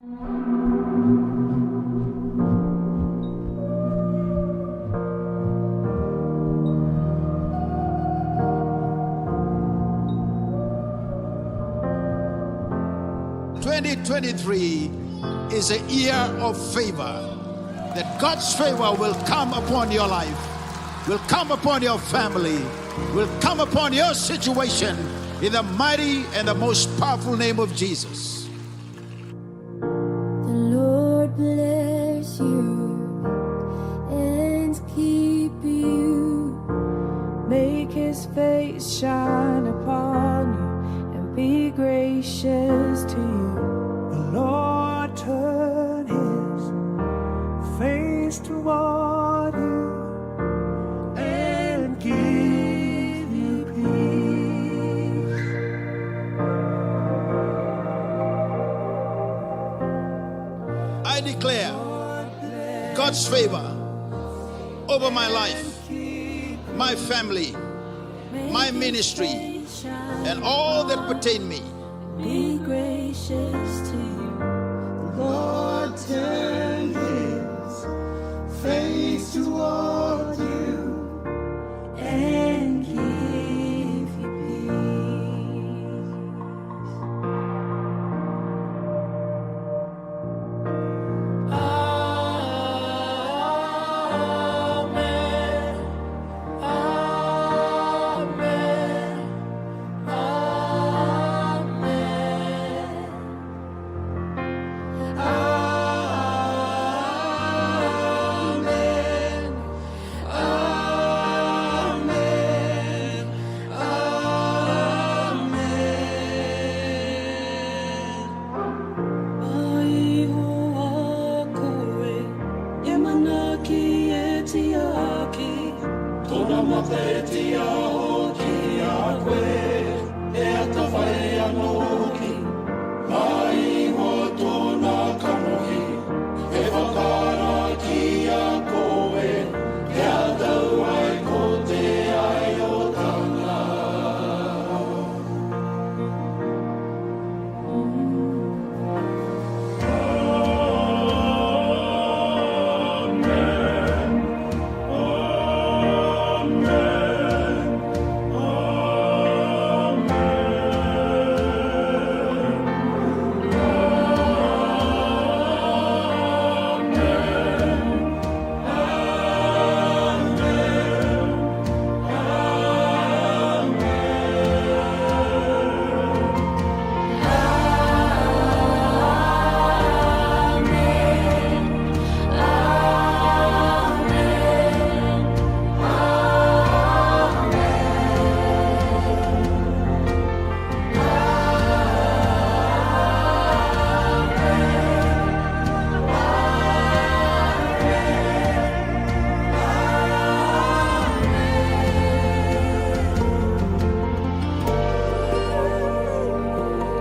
2023 is a year of favor. That God's favor will come upon your life, will come upon your family, will come upon your situation in the mighty and the most powerful name of Jesus. The Lord bless you and keep you. Make his face shine upon you and be gracious to you. The Lord turn his face toward you and give you peace. I declare God's favor over my life, my family, my ministry, and all that pertain me. Be gracious to you. The Lord turn his face toward you And give you peace. Amen. Amen.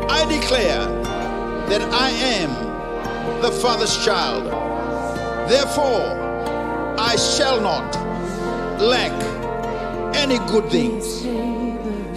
I declare that I am the Father's child. Therefore, I shall not lack any good things.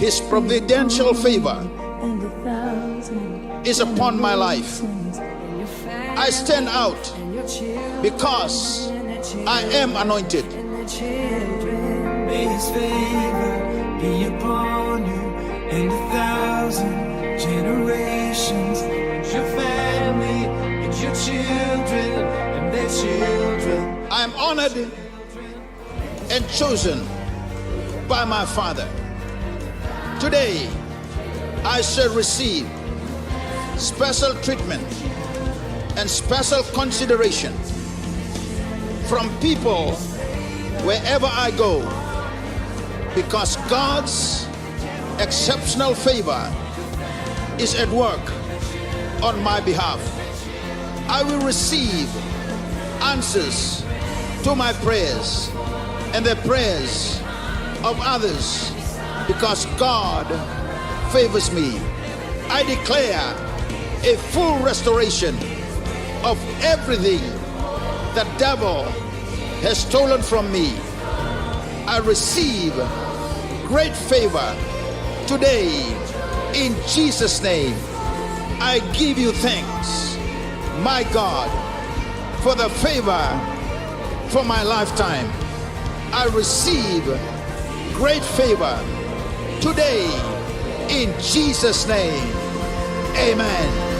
His providential favor And 1,000 is upon my life. generations in your family I stand out and your children because and their children I am anointed. and their children. May his favor be upon you and 1,000 generations, and your family, and your children, and their children. I am honored and chosen by my Father. Today, I shall receive special treatment and special consideration from people wherever I go, because God's exceptional favor is at work on my behalf. I will receive answers to my prayers and the prayers of others because God favors me. I declare a full restoration of everything the devil has stolen from me. I receive great favor today in Jesus' name. I give you thanks my God, for the favor for my lifetime. I receive great favor today in Jesus' name. Amen.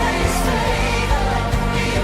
His favor be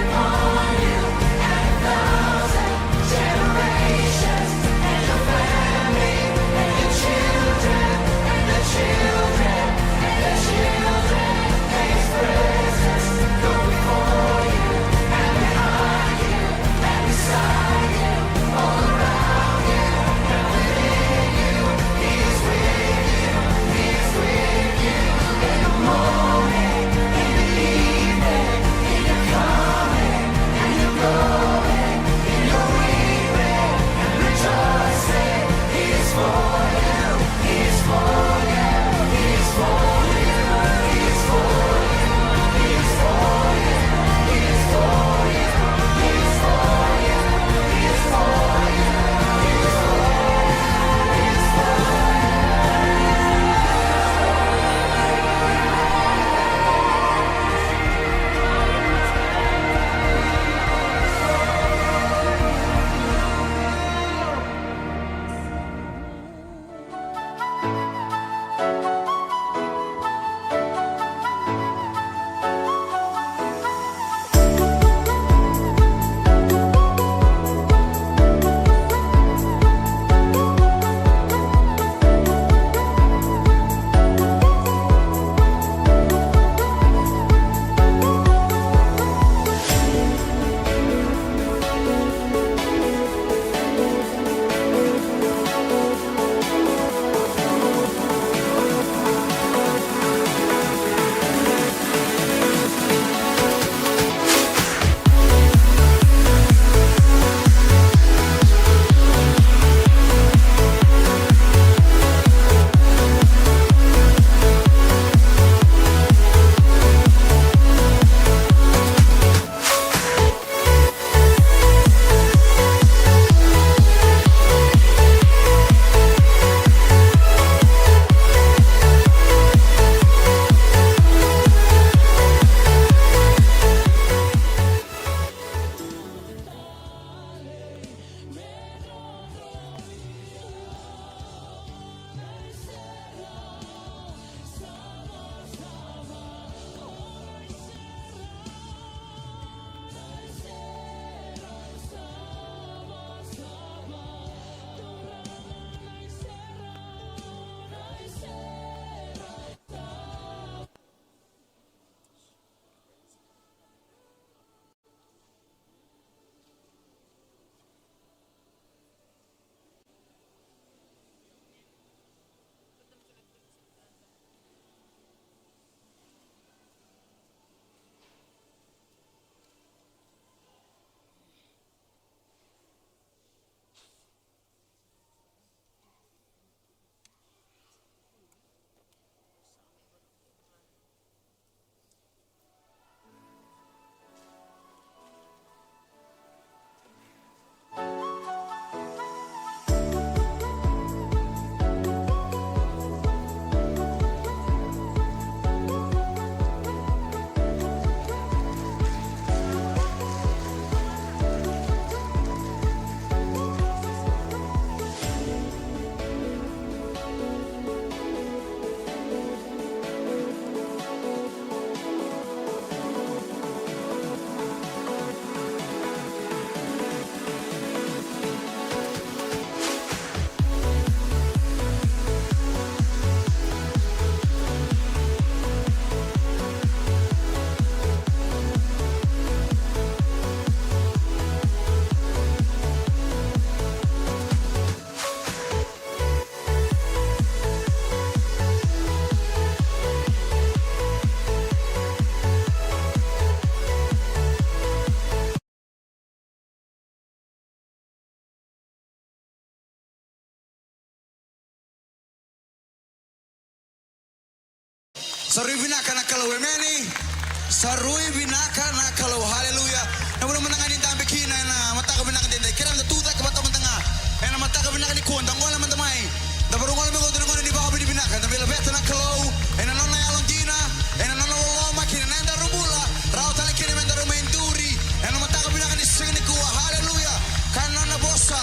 Sarui binaka na kalau emeni. Sarui binaka na kalau haleluya. Namun menangan di tambe kina na mata ka binaka din. Kira na tuta ka bata mentanga. Na mata ka binaka ni kuon tangol man tamay. Da barungol mo godon ngone di baka di binaka. Da bela beta na kalau. Na nonna yalongina. Na nonna lo makina na da rubula. Rao tale kini menda rumenduri. Na mata ka binaka ni sini ku haleluya. Kana na bossa.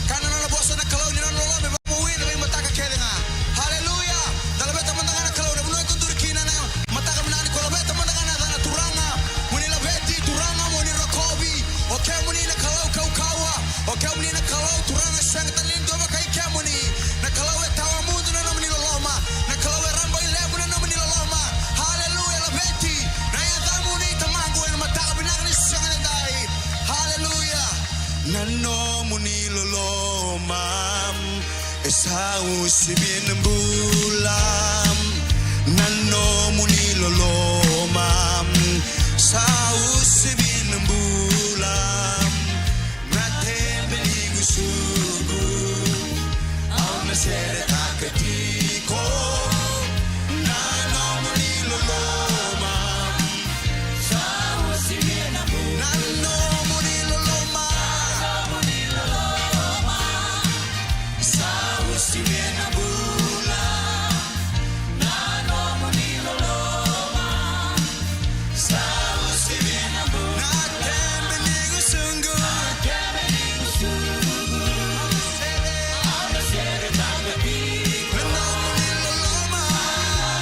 Kana na bossa na kalau ni nonna lo me ba muin na mata ka kedenga. Haleluya. Da beta mentanga na kalau na buno ko turkina na. Mata ka binaka ni ko beta mentanga na turanga. Muni la beti turanga muni rokobi. Okay muni na kalau kau kawa. Okay muni na kalau turanga sang talin do ba kai kemuni. Na kalau tawa mundo na muni loloma. Na kalau rambo ilebu na muni loloma. Haleluya la beti. Na ya damuni tamango na mata ka binaka ni sang na dai. Haleluya. Nano muni loloma. Esau sibin bulam. Nano muni loloma. Sau sibin bulam. Natembeli gusugu. Au nasere takatiko. Nano muni loloma. Sau sibin bulam. Nano muni loloma. Sau sibin bulam. Nano muni loloma. Sau sibin bulam. Natembeli gusugu. Au nasere takatiko. Nano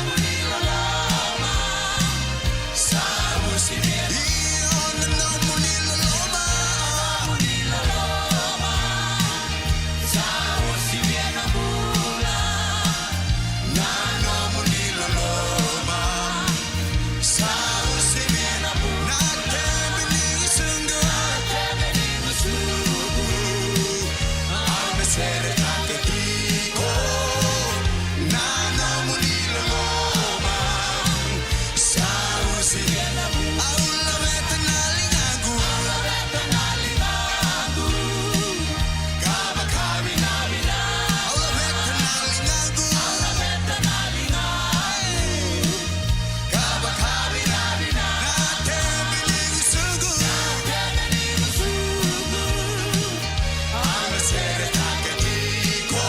muni loloma. Sau sibin bulam. Nano muni loloma. Sau sibin bulan. Nano muni loloma. Sau sibin bulan. Natembeli gusugu. Au nasere takatiko. Nano muni loloma. Sau sibin bulan. Au la beta nalingagu. Kaba kabi nabina. Au la beta nalingagu. Kaba kabi nabina. Natembeli gusugu. Au nasere takatiko.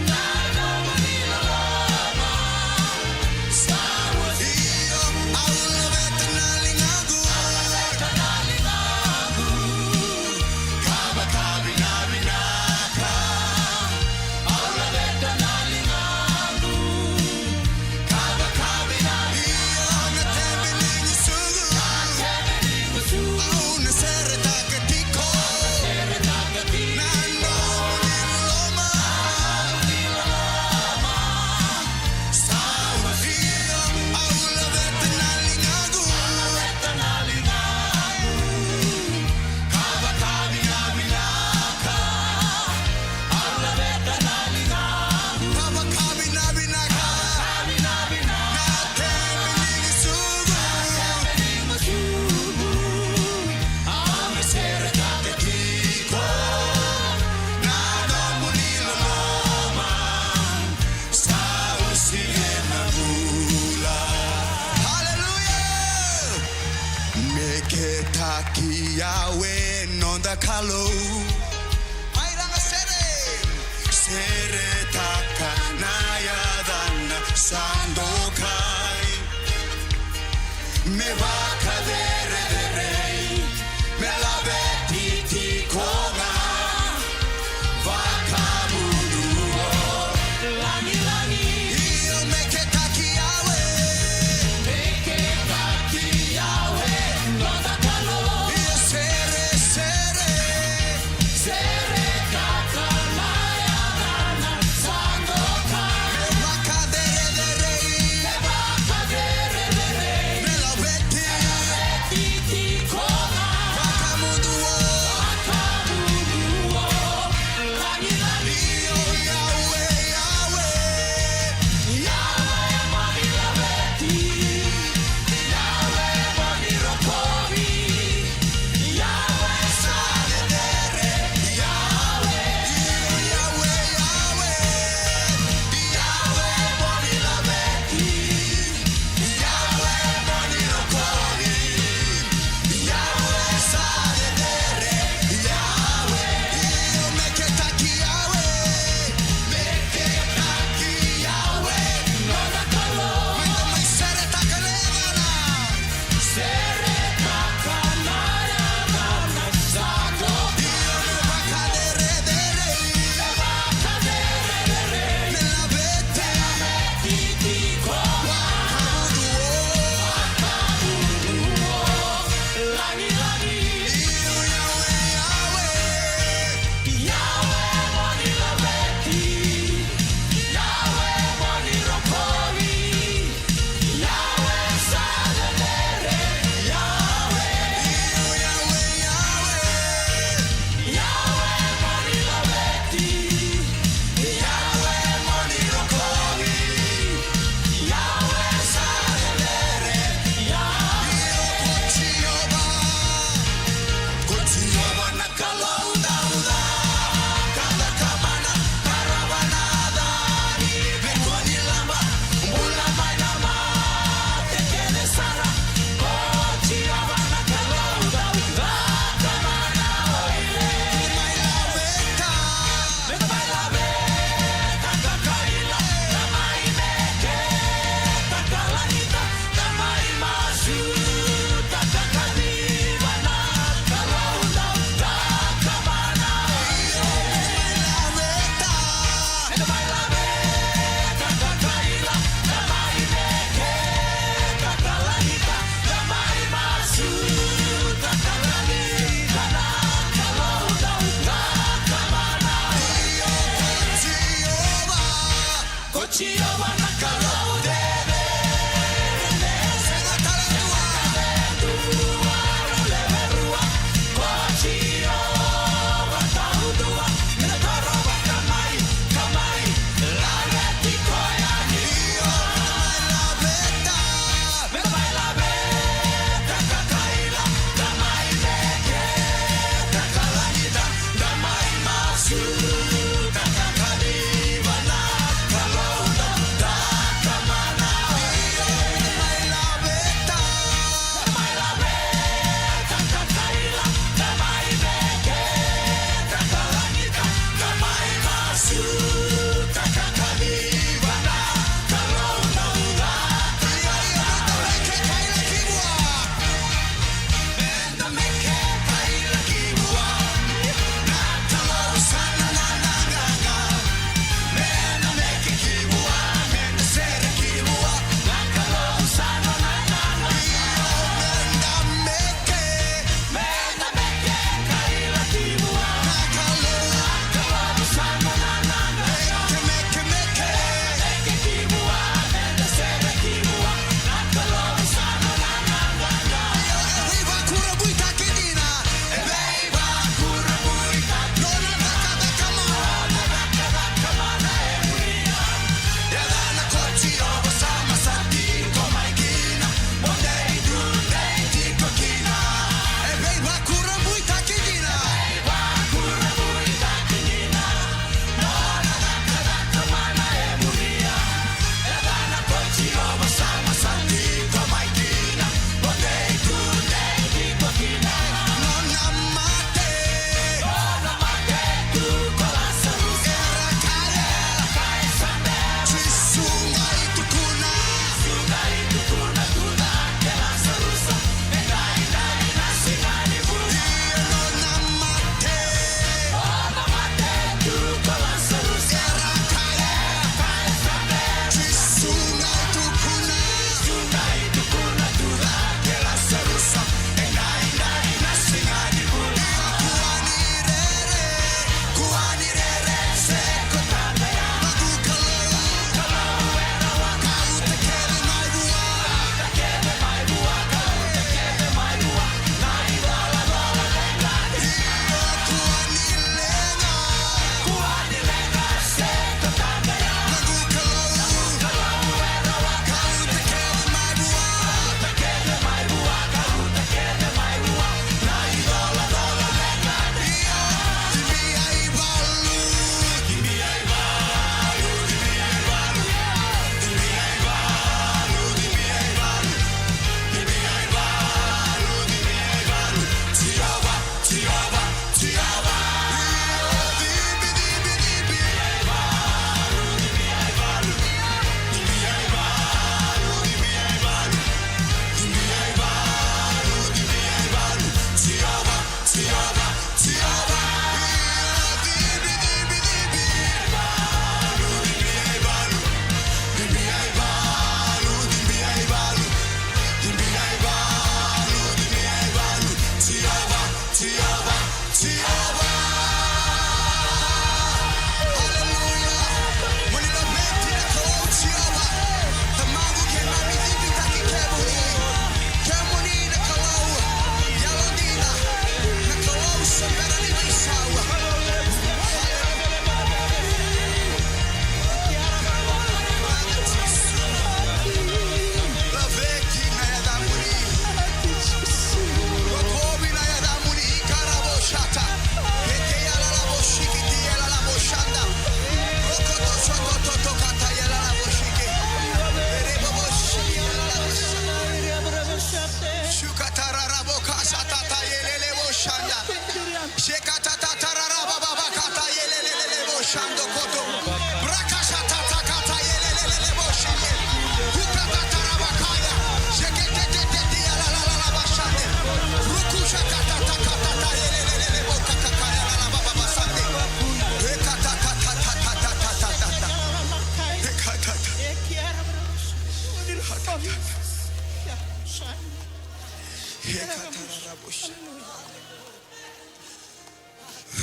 Nano muni loloma. Sau sibin bulan. Au la beta nalingagu. Kaba kabi nabina. Au la beta nalingagu. Kaba kabi nabina. Natembeli gusugu. Au nasere takatiko. Nano muni loloma. Sau sibin. Au la beta nalingagu. Kaba kabi nabina. Au la beta nalingagu. Kaba kabi nabina. Natembeli gusugu. Au nasere takatiko. Nano muni loloma. Sau sibin bulan. Hallelujah. Meketaki yawe nonda kalau. Airanga sere. Sere taka nayadana sandokai. Me baka dere me la beti tikona. Vaka mudu. Lani. Io meketaki yawe. Nonda kalau. Io sere. Taka nayadana sandokai. Me baka dere. Me la beti.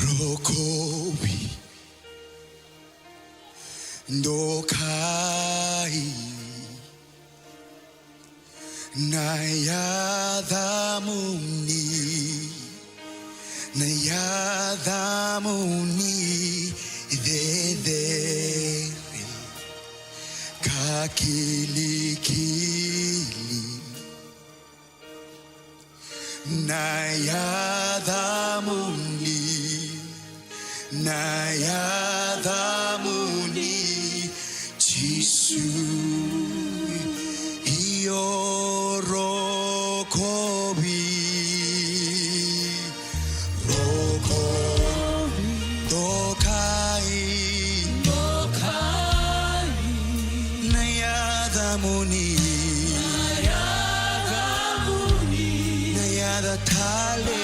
Rokobi Ndokai Nayadamuni Idedere Kakilikili Nayadamuni Jisu Iorokobi Dokai Nayadamuni Nayadatale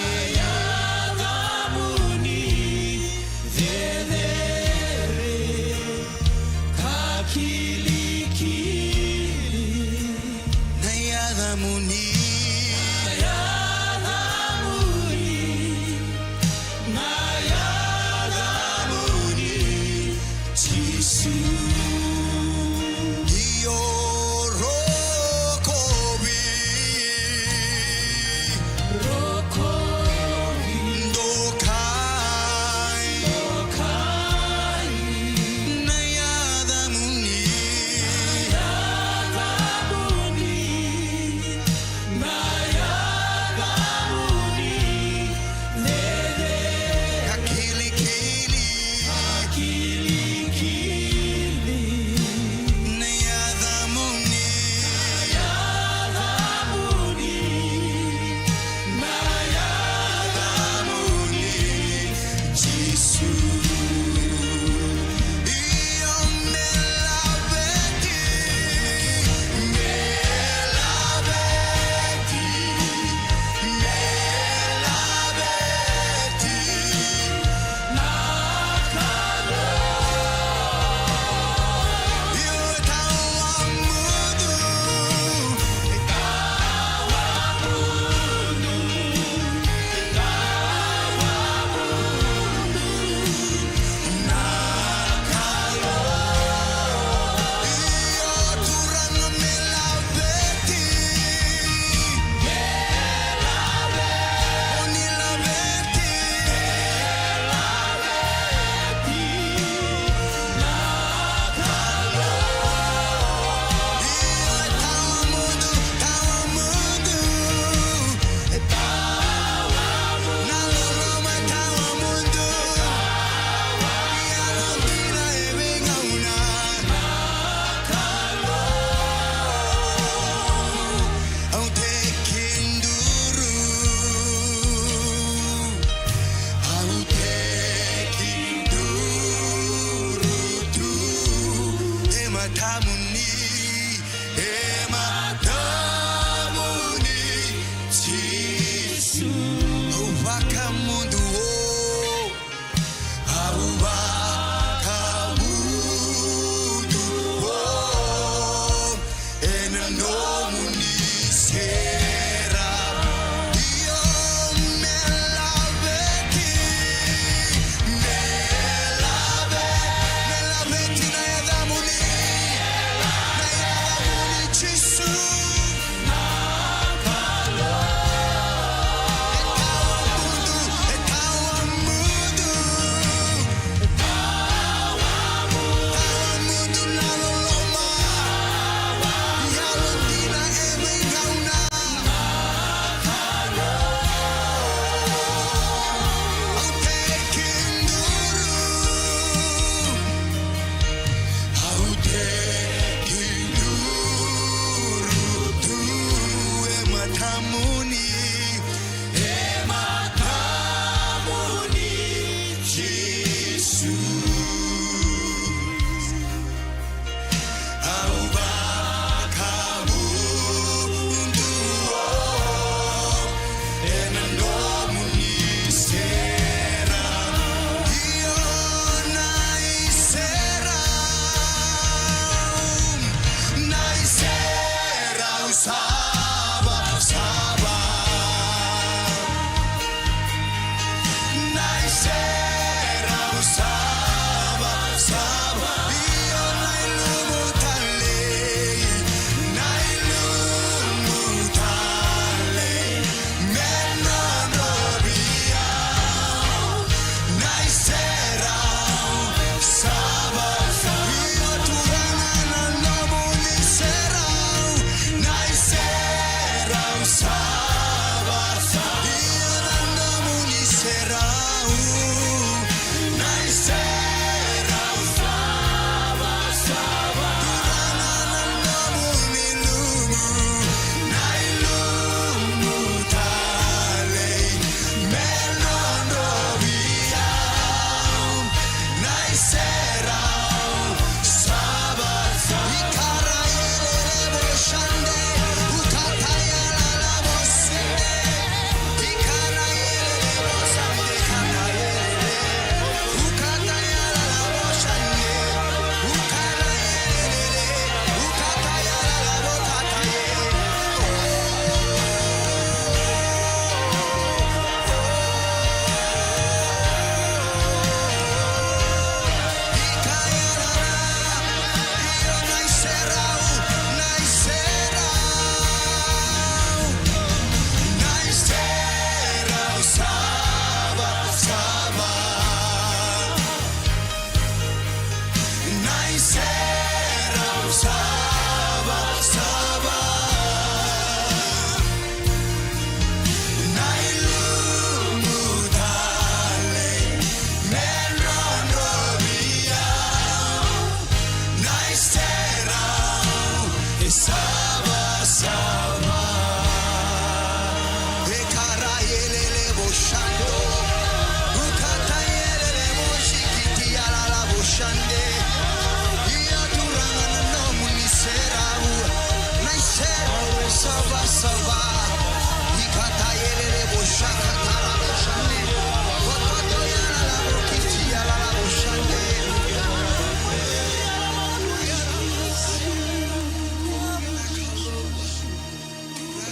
Saba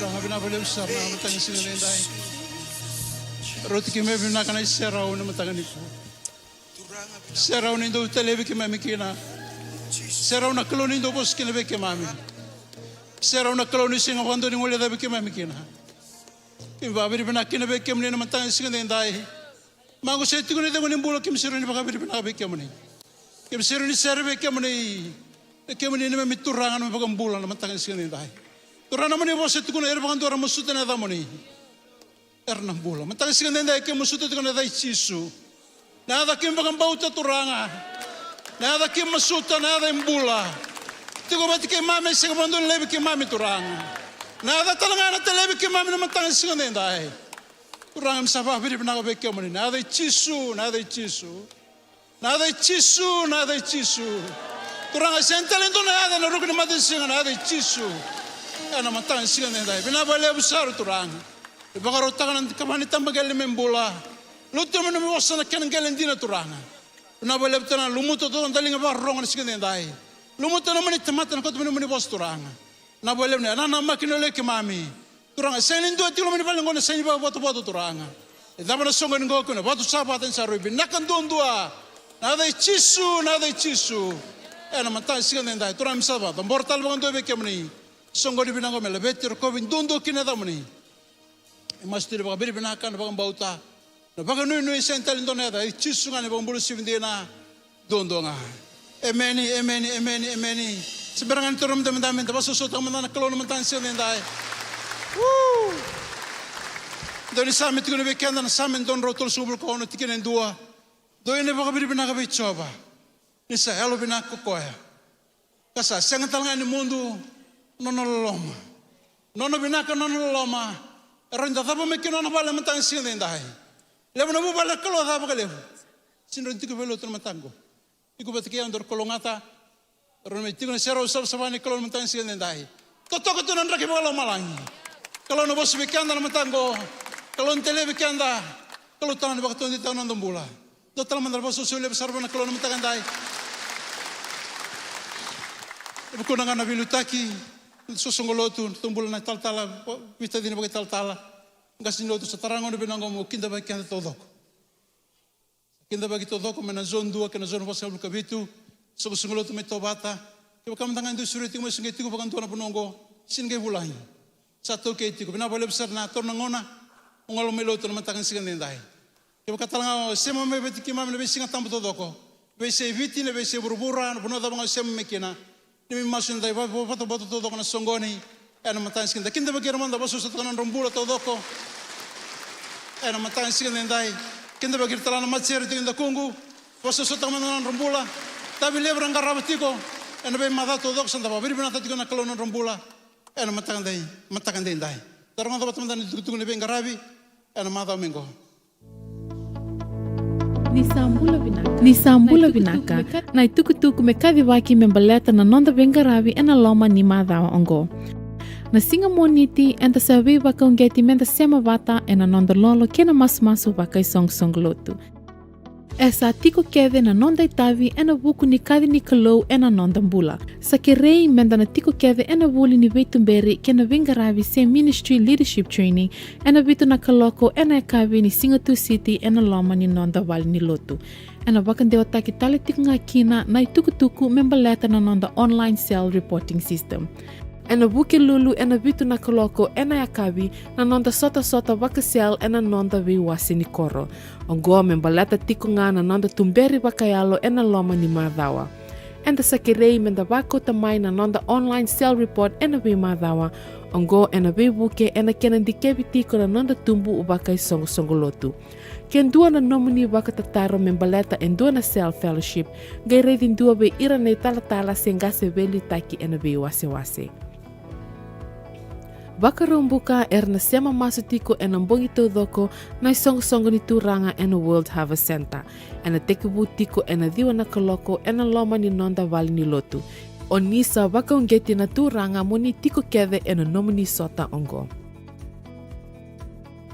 Turanga binabale besar na matang sinilendai. Roti kime binakana serau na matang niku. Serau nindo televi kime mikina. Serau na koloni nindo bos kine beke mami. Serau na koloni singa wando ni ngole da beke mami kina. Kim babiri binakina beke mni na matang sinilendai. Mago se tigo ni de mni bulo kim serau ni bakabiri binabeke mni. Kim serau ni serve ke mni. Ke mni ni me turanga na bakambula na matang sinilendai. Turana mani bos itu kuna erbakan tu orang musuh na da mani. Ernam bola. Matang sinilendai ke musuh tu kuna da ichisu. Nada kim bakam bauta turanga. Nada kim masuta nada embula. Tigo bati ke mame singa bandu lebi ke mame turanga. Nada talanga na telebi ke mame na matang sinilendai. Turanga msabah biri binaga beke mani. Nada ichisu, nada ichisu. Nada ichisu, nada ichisu. Turanga sentalendo nada na rukun mati singa nada ichisu. Ana matang sinilendai. Binabale besar turanga. Ibakaro tangan kamani tambagale membola. Lutu menu wasana kenen galen dina turanga. Binabale betana lumuto to dalinga ba rongan sinilendai. Lumuto na mani tamatan ko menu bos turanga. Nabale ne ana makino le mami. Turanga selindo tilo mani balengo na seni ba boto turanga. Dama na songo ngo ko na boto sabatan saru binakan dondua. Nada ichisu, nada ichisu. Ana matang sinilendai turanga misaba. Mortal bangando beke mani. Songo di binango mele betir ko bin dondo kinada mani. Mas tiri baka biri binakan baka bauta. Na baka nui sental indoneda ichisu ngane baka bulu sivindina dondo nga. Emeni. Seberangan turum teman-teman tapi sosok teman-teman kalau teman-teman sinilendai. Doni sami tikune bekenda na sami don rotol subul ko ono tikinen dua. Doi ne baka biri binaka bicoba. Nisa helo binaka koya. Kasa sengatal ngani mundu nono loma. Nono binaka nono loma. Ronda tapa mekino na bala matang sinilendai. Levo na bala kalo tapa kalevo. Sinro tiku velo tu matango. Iku batike andor kolongata. Ron tiku na sero sabani kalo matang sinilendai. Toto tu nan raki bala malangi. Kalau na bos bekanda na matango. Kalau tele bekanda. Kalau tangan bakto di tangan ndombula. Total mandar bos susule besar bana kalo na matangandai. Ibu kunanga na bilutaki. Sosongolotu tumbul na taltala vista dina bagai taltala ngasilotu satarango de benango mo kinda bagi kanda todoko mena zone 2 kena zone pasal kabitu sosongolotu metobata ibu kam tangan tu suriti mo singe tiku bagan tuana penongo singe bulai satu ke tiku bena boleh besar na torna ngona ngolo melotu na matangan singendai ibu katalanga sema me betiki mam le singa tambo todoko be se viti le be se burbura no da banga sema mekina ni masun dai foto todo na songoni ana matan skin da kinda bagir manda baso sa tanan rombula todoko ana matan skin dai kinda bagir talana matser tinda kungu baso sa tanan rombula tabi lebran garabatiko ana be mada todok sanda babir bina tatiko na kalon rombula ana matan dai tarang da batman dan tugu ne be garabi ana mada mengo Nisambula binaka na tuku me kadi waki membaleta na nonda bengaravi ena loma ni madhawa ongo. Na singa moniti enta sawi waka ungeti menta sema vata ena nonda lolo kena masu waka isong lotu. Esa tiko keve na nonda itavi ena wuku ni kadi ni kalou ena nonda mbula. Sa kerei menda na tiko keve ena wuli ni veitumberi kena bengaravi se ministry leadership training ena vitu na kaloko ena ekavi ni Singatu City ena loma ni nonda wali ni lotu. Ena wakan dewa taki tali tiko nga kina na tuku membaleta na nonda online cell reporting system. Ena wuke lulu ena vitu na kaloko ena yakabi na nonda sota waka cell ena nonda wasi ni koro. Ongoa membaleta tiko nga na nonda tumberi wakayalo ena loma ni madhawa. Enda sakirei menda wako tamai na nonda online cell report ena we madhawa. Ongo ena we wuke ena kena dikebi tiko na nonda tumbu ubakay songo-lotu. Ken dua na nomini waka tataro membaleta en dua na cell fellowship. Gay redin dua be ira na tala sengase veli taki ena we wase. Waka rumbuka na sema masutiko ena mbongi todoko na songo ni turanga ena World Harvest Center. Ena tekebu tiko ena diwa na kaloko ena loma ni nonda wali ni lotu. Onisa waka ungeti na turanga moni tiko keve ena nomini sota ongo.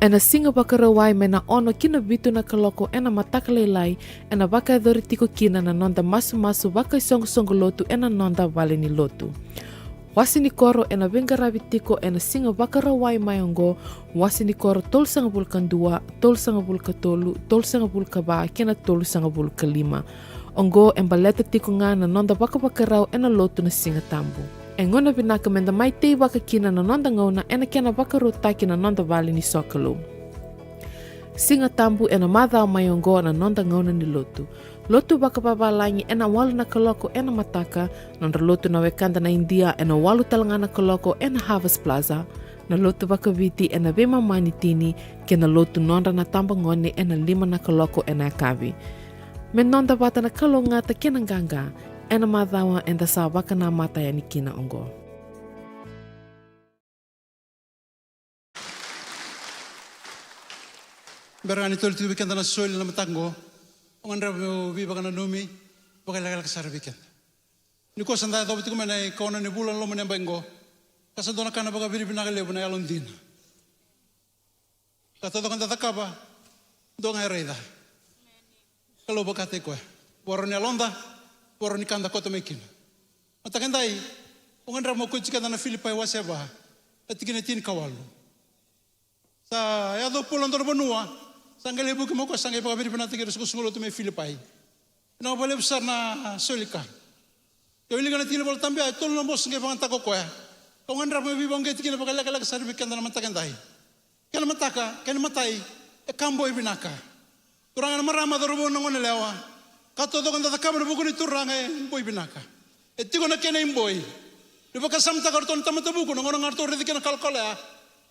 Ena singa wakarawai mena ono kina vitu na kaloko ena matakalelai ena waka edori tiko kina na nonda masu waka songo lotu ena nonda wali ni lotu. Wasini koro ena bengarabi tiko ena singa bakara wai mayongo, wasini koro tol sanga bulkan dua, tol sanga bulka tolu, tol sanga bulka ba, kena tol sanga bulka lima. Ongo embaleta tiko nga na nonda baka bakarau ena lotu na singa tambu. Engona binaka menda mai tei baka kina na nonda ngauna ena kena bakaru taki na nonda vali ni sokalo. Singa tambu ena madhao mayongo na nonda ngauna ni lotu. Lotu baka babalangi ena walu na kaloko ena mataka, nonda lotu na wekanda na India ena walu talangana kaloko ena Harvest Plaza, na lotu baka viti ena vema manitini, kena lotu nonda na tamba ngone ena 5 na kaloko ena akavi. Men nonda bata na kalongata kena ganga, ena madhawa enda sa baka na mata ya nikina ongo. Berani tol tu weekend na soil na matango. Ang rabo bi baka na numi, baka lagal ka sa weekend. Ni ko sanda do bitu mana ko na ni bulan lo mena bengo. Kasa do na kana baka biri binakale bana yalon din. Kata do kan tatakaba. Do nga reda. Kalau baka te ko. Poro ni alonda, poro ni kanda ko to mekin. Matakandai, ang rabo ko chika na Filipai waseba. At kinatin kawalo. Sa yado pulang do benua. Sanggal ibu kemo ko sanggal baka biri binatike ko sungulo to me Filipai. Na bale besar na solika. Yo ili kana tini bol tambe ay tol no bos nge panganta ko ya. Kung andra mo bibong get kina baka laga sa bikan na matakandai. Kana mataka, kana matai e kambo ibinaka. Turanga marama do rubo ngone lewa. Kato do kan da kamera buku ni turanga e boy binaka. E tigo na kena imboy. Di baka samta karton tamata buku ngono ngarto redi kana kalkala.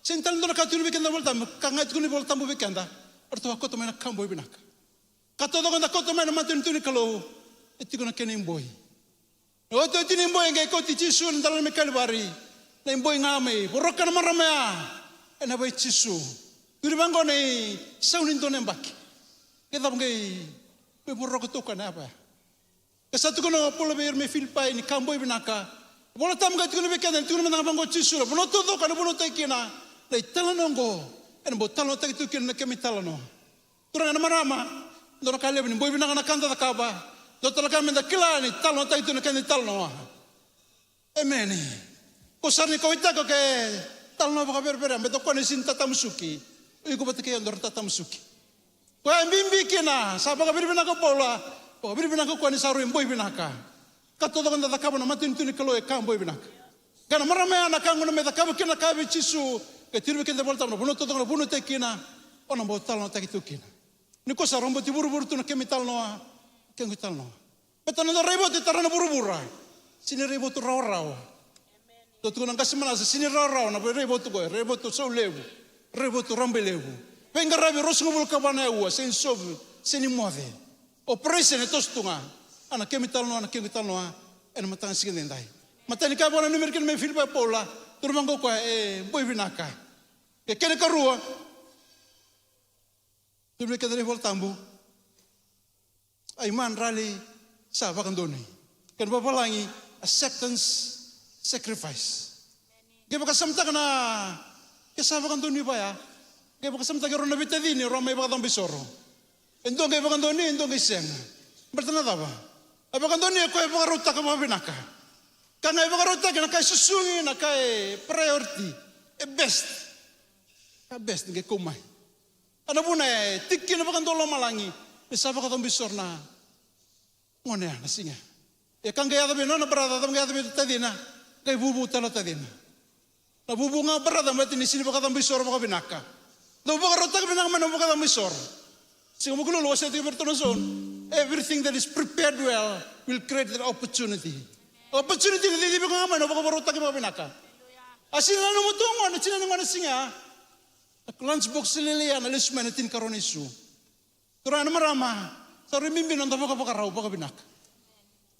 Sental do na katunu bikan da bol tam kangat ko ni bol tambu bikan da. Orto ako to mena kambo ibinaka. Kato do kan da koto mena matin tuni kalo. E tigo na kena imboy. Oto tini imboy ngai ko ti chisu ndala me kalbari. Na imboy ngame, boroka na maramea. Ena boy chisu. Turi bango nei saunin to nembaki. Kita ngai me boroka to kana apa. Kasatu kono polo be me Filipai ni kamboy binaka. Bola tam ngai tuno be kana tuno na bango chisu. Bono to kana bono te kina. Dai talanongo. Ena bo talon te tu kina kemi talano. Turanga na marama. Ndora kale ni boy binaka na kanda takaba. Dottor kami da kilani talon ta itu nakani talon. Amen. Kosarni ko ita ko ke talon ba berbera beto ko ni sinta tamsuki. Iko batike andor tatamsuki. Ko mbimbi kina sa ba berbena ko bola. Ko berbena ko ni saru imboy binaka. Kato do da kabo na matin tuni kalo e kamboy binaka. Kana marame ana kango na meda kabo kina kabe chisu ke tirbe kende volta no bono to do bono te kina ona bo talon ta kitu kina. Ni ko sa rombo ti buru-buru tu na kemi talon. Keng kita no. Betul na rebo ti tarana buru-bura. Sini rebo tu raw-raw. Tu tu nang kasimana sini raw-raw na rebo tu ko, rebo tu so levu. Rebo tu rambe levu. Penga rabi rosngubul kabana ua sen sov sini move. O presene tostunga. Ana kemital no ena matang sigin dai. Matani ka bona numer ken me Filipai pola. Turmango ko boy binaka. Ke kene karua. Turbe ke dari voltambu. Aiman rally sa bakandoni. Kan babalangi acceptance sacrifice. Geba kasamta kana kesa bakandoni ba ya? Geba kasamta gero na bitadini roma iba kadang bisoro. Endo geba bakandoni endo giseng. Bertana ba? Abakandoni ko iba karuta ka mabinaka. Kana iba karuta kana kay susungi na kay priority. Best. Ka best nge kumay. Ano po na tikki na bakandolo malangi. Isa ba katong bisor na ngone na singa. E kang gaya tabi no na barada tam gaya tabi tadina. Kay bubu tala tadina. Na bubu nga barada mati ni sini ba katong bisor ba binaka. Do ba karota ka binaka man ba katong bisor. Singa mo kulo sa ti bertonason. Everything that is prepared well will create an opportunity. Opportunity na di ba nga man ba karota ka binaka. Asin na no mo tungo na sina nga na singa. Lunchbox nila na lisman natin karon isu. Turana marama, sa rimimbi nang tabo ka pakaraw pa binak.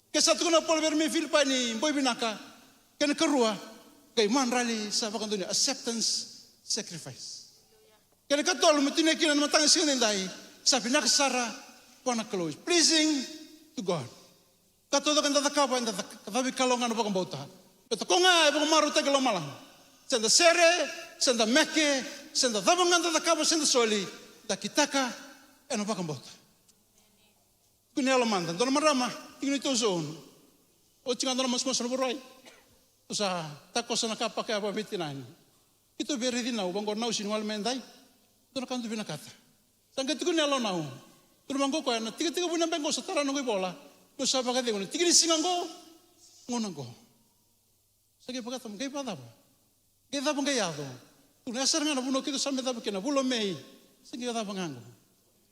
Kesa tu na polver me Filipai ni boy binaka, kena karua, kay man rally sa bakandoni acceptance sacrifice. Kena katol mutine kina na matang sinin dai, sa binak sara pana close, pleasing to God. Katodo kan tatakapa en tabi kalongan pa kambota. Beto ko nga ibo maruta kalomalang. Senda sere, senda meke, senda tabangan tatakapa senda soli, dakitaka eno pa kambota. Kuni alamantan, dono marama, tingin ito zon. O tingan dono mas no buray. Usa tako sana kapa ke apa bitinan. Itu beri dinau bangko nau sinual mendai. Itu kan tu bina kata. Sangka tu kunya lo nau. Tu bangko ko na tiga bulan bangko setara nunggu bola. Tu sa pakai dia tiga di singangko ngonangko. Sagi pakai tam gay pada apa? Gay apa gay ado. Tu nasar ngana buno kita sampai tapi kena bulo mei. Sagi kata pangangko.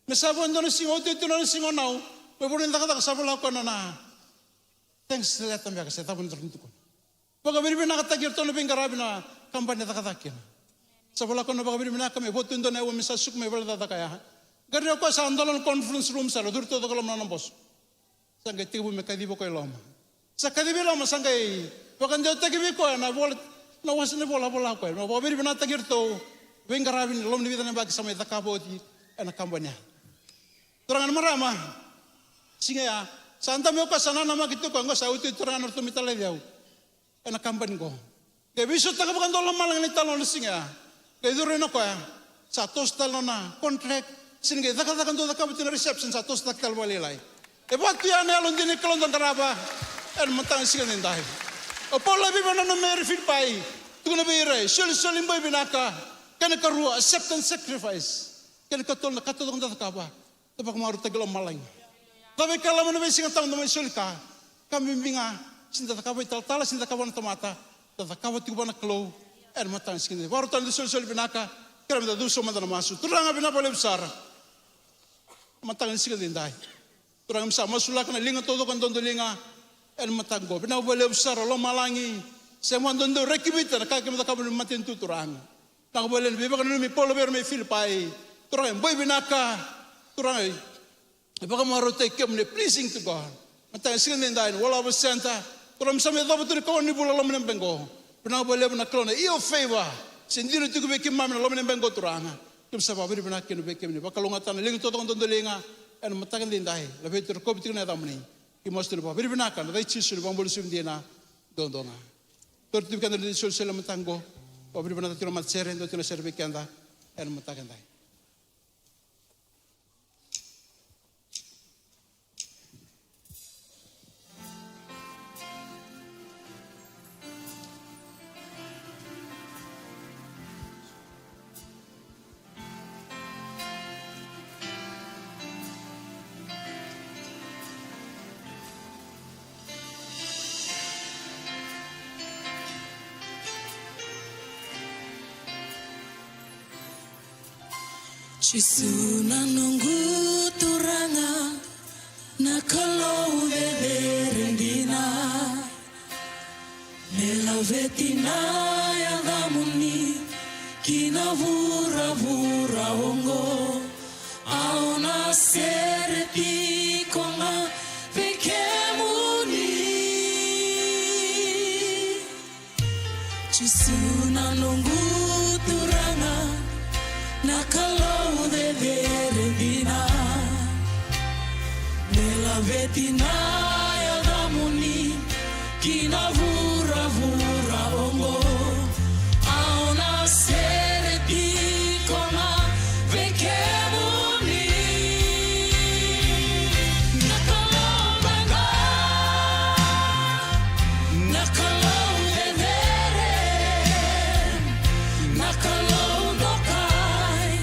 Mesabo ando na singo tu na singo nau. Bebunin tak kata sabo lakukan na. Thanks lihat tambah kasih tapi tertentu. Baga beri bina kata kirto na pingkarabi na kampanye takatakin. Sebelah kono baga beri bina kami buat tuntun ewa misal suk me berada kaya. Karena aku sandalan conference room salo dur todo kalau menanam bos. Sangkai tiga me kadi boko eloma. Sakadi beloma sangkai. Bagan jauh tagi biko na bola na wasne bola ko. Na baga beri bina takirto pingkarabi lom ni bitan bagi sama takaboti na kampanye. Turangan marama. Singa ya. Santa me ko sana nama gitu ko ngo sauti turangan orto mitale diau. Enak kampan ko. Kaya biso taga bukan tolong malang ni talon singa. Kaya duro na ko ya. Satu talon na contract. Singa taka to taka reception satu tal walilay. E buat yan alon din ikalon ng karaba. En matang singa nindahi. O pola bi mana no mer fil pai. Tu na bire. Sul boy binaka. Kana karua acceptance sacrifice. Kana katol na katol ng takaba. Tapak maru taglo malang. Tapi kalau mana singa tang no sulka. Kami binga sinta takawai tala sinta kawan tomata takawai tiba na klo matang skin baru tan sol binaka kira minta duso manda masu turang bina boleh besar matang skin dindai turang sa masulak na linga todo kan dondo linga matang go bina boleh besar lo malangi semua dondo rekibita na kaki mata kabul matin tu turang na boleh biba kan mi polo ber me filipai turang boy binaka turang iba ka marote kem ne pleasing to God matang skin dindai wala besenta. Kalau misalnya tahu betul kau ni bola lamun bengko, pernah boleh pernah kelona, iyo favor, sendiri tu kebekim mana lamun bengko turanga, kim sabab beri pernah kenu bekim ni, bakal longatan lengan tu tong lenga, matakan dindai, lebih terkop tu kena tamani, kim mesti lupa beri pernah kan, ada cisul bang boleh sumdi na, dondonga, tertib kan dari cisul selam tanggo, beri pernah tu ramat seren tu na serbi kanda, matakan dai. Cisu na nunggu turanga na kalau beberendina nela vetina ya gamuni kina vura ongo au na serpi konga pekemuni Cisu na nunggu turanga na kalau veredina nella vetina ya damuni kina vura ongo auna sereti kona vekemuni nakalau banga nakalau vedere nakalau dokai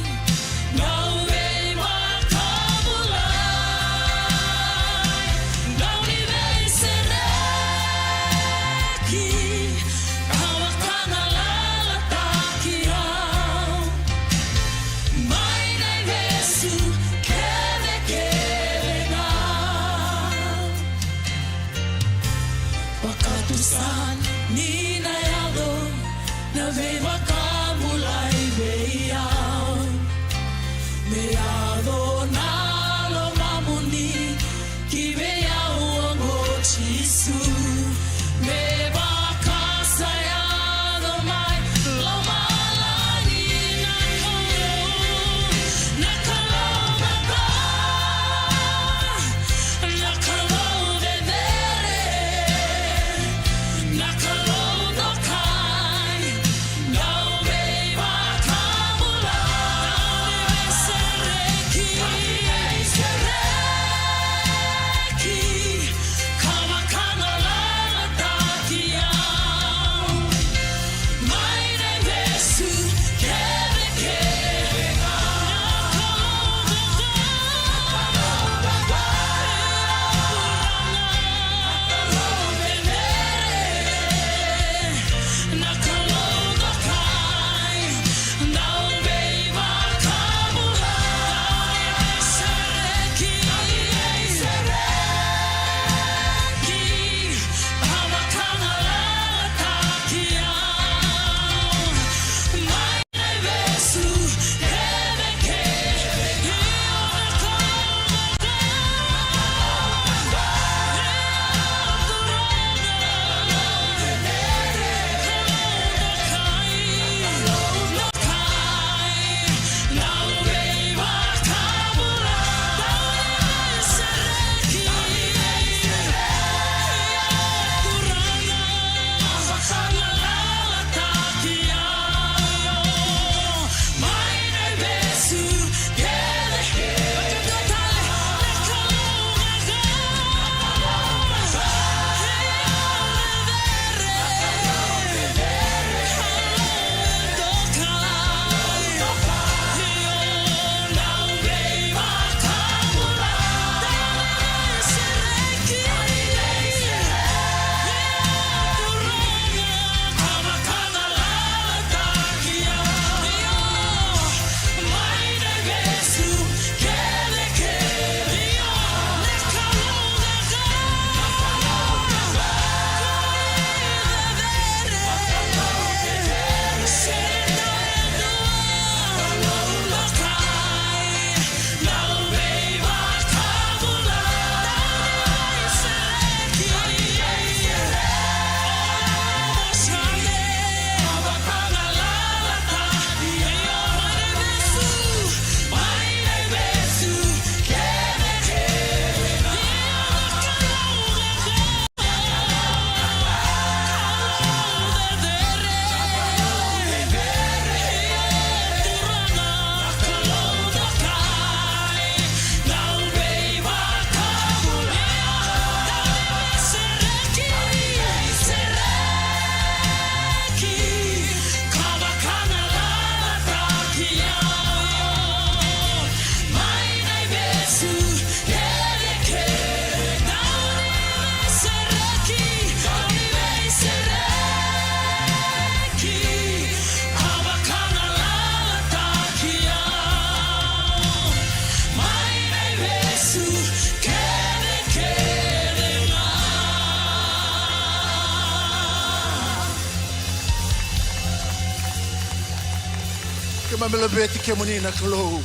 Ke mamela beti ke muni na kalou.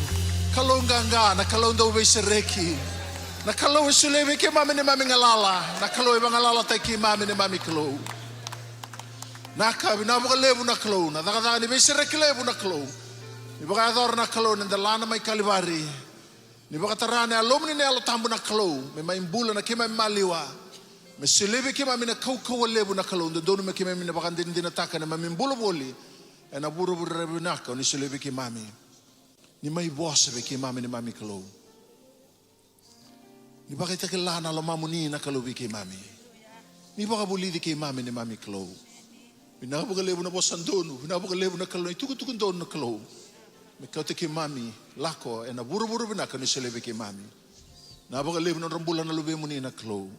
Kalou nganga na kalou ndo we sereki. Na kalou sulebe ke mami ne mami ngalala. Na kalou e ngalala tai ke mami ne mami kalou. Na ka na boka lebu na kalou na daga ni we sereki lebu na kalou. Ni boka ador na kalou na lana mai kalivari. Ni boka tarane alomni ne alo tambu na kalou. Me mai mbula na ke mai maliwa. Me sulebe ke mami na kau lebu na kalou. Ndonu me ke mami na boka ndina taka na mami mbula boli. E na buru-buru rebunaka ni sulebe ke mami. Ni mai bosa be ke mami ni mami kalou. Ni baka ita ke lana lo mamu ni na kalou be ke mami. Ni baka buli di ke mami ni mami kalou. Bina baka lebu na bosan donu. Bina baka lebu na kalou. Tuku-tuku donu na kalou. Me kau te ke mami lako e na buru-buru rebunaka ni sulebe ke mami. Na baka lebu na rambulan na lube muni na kalou.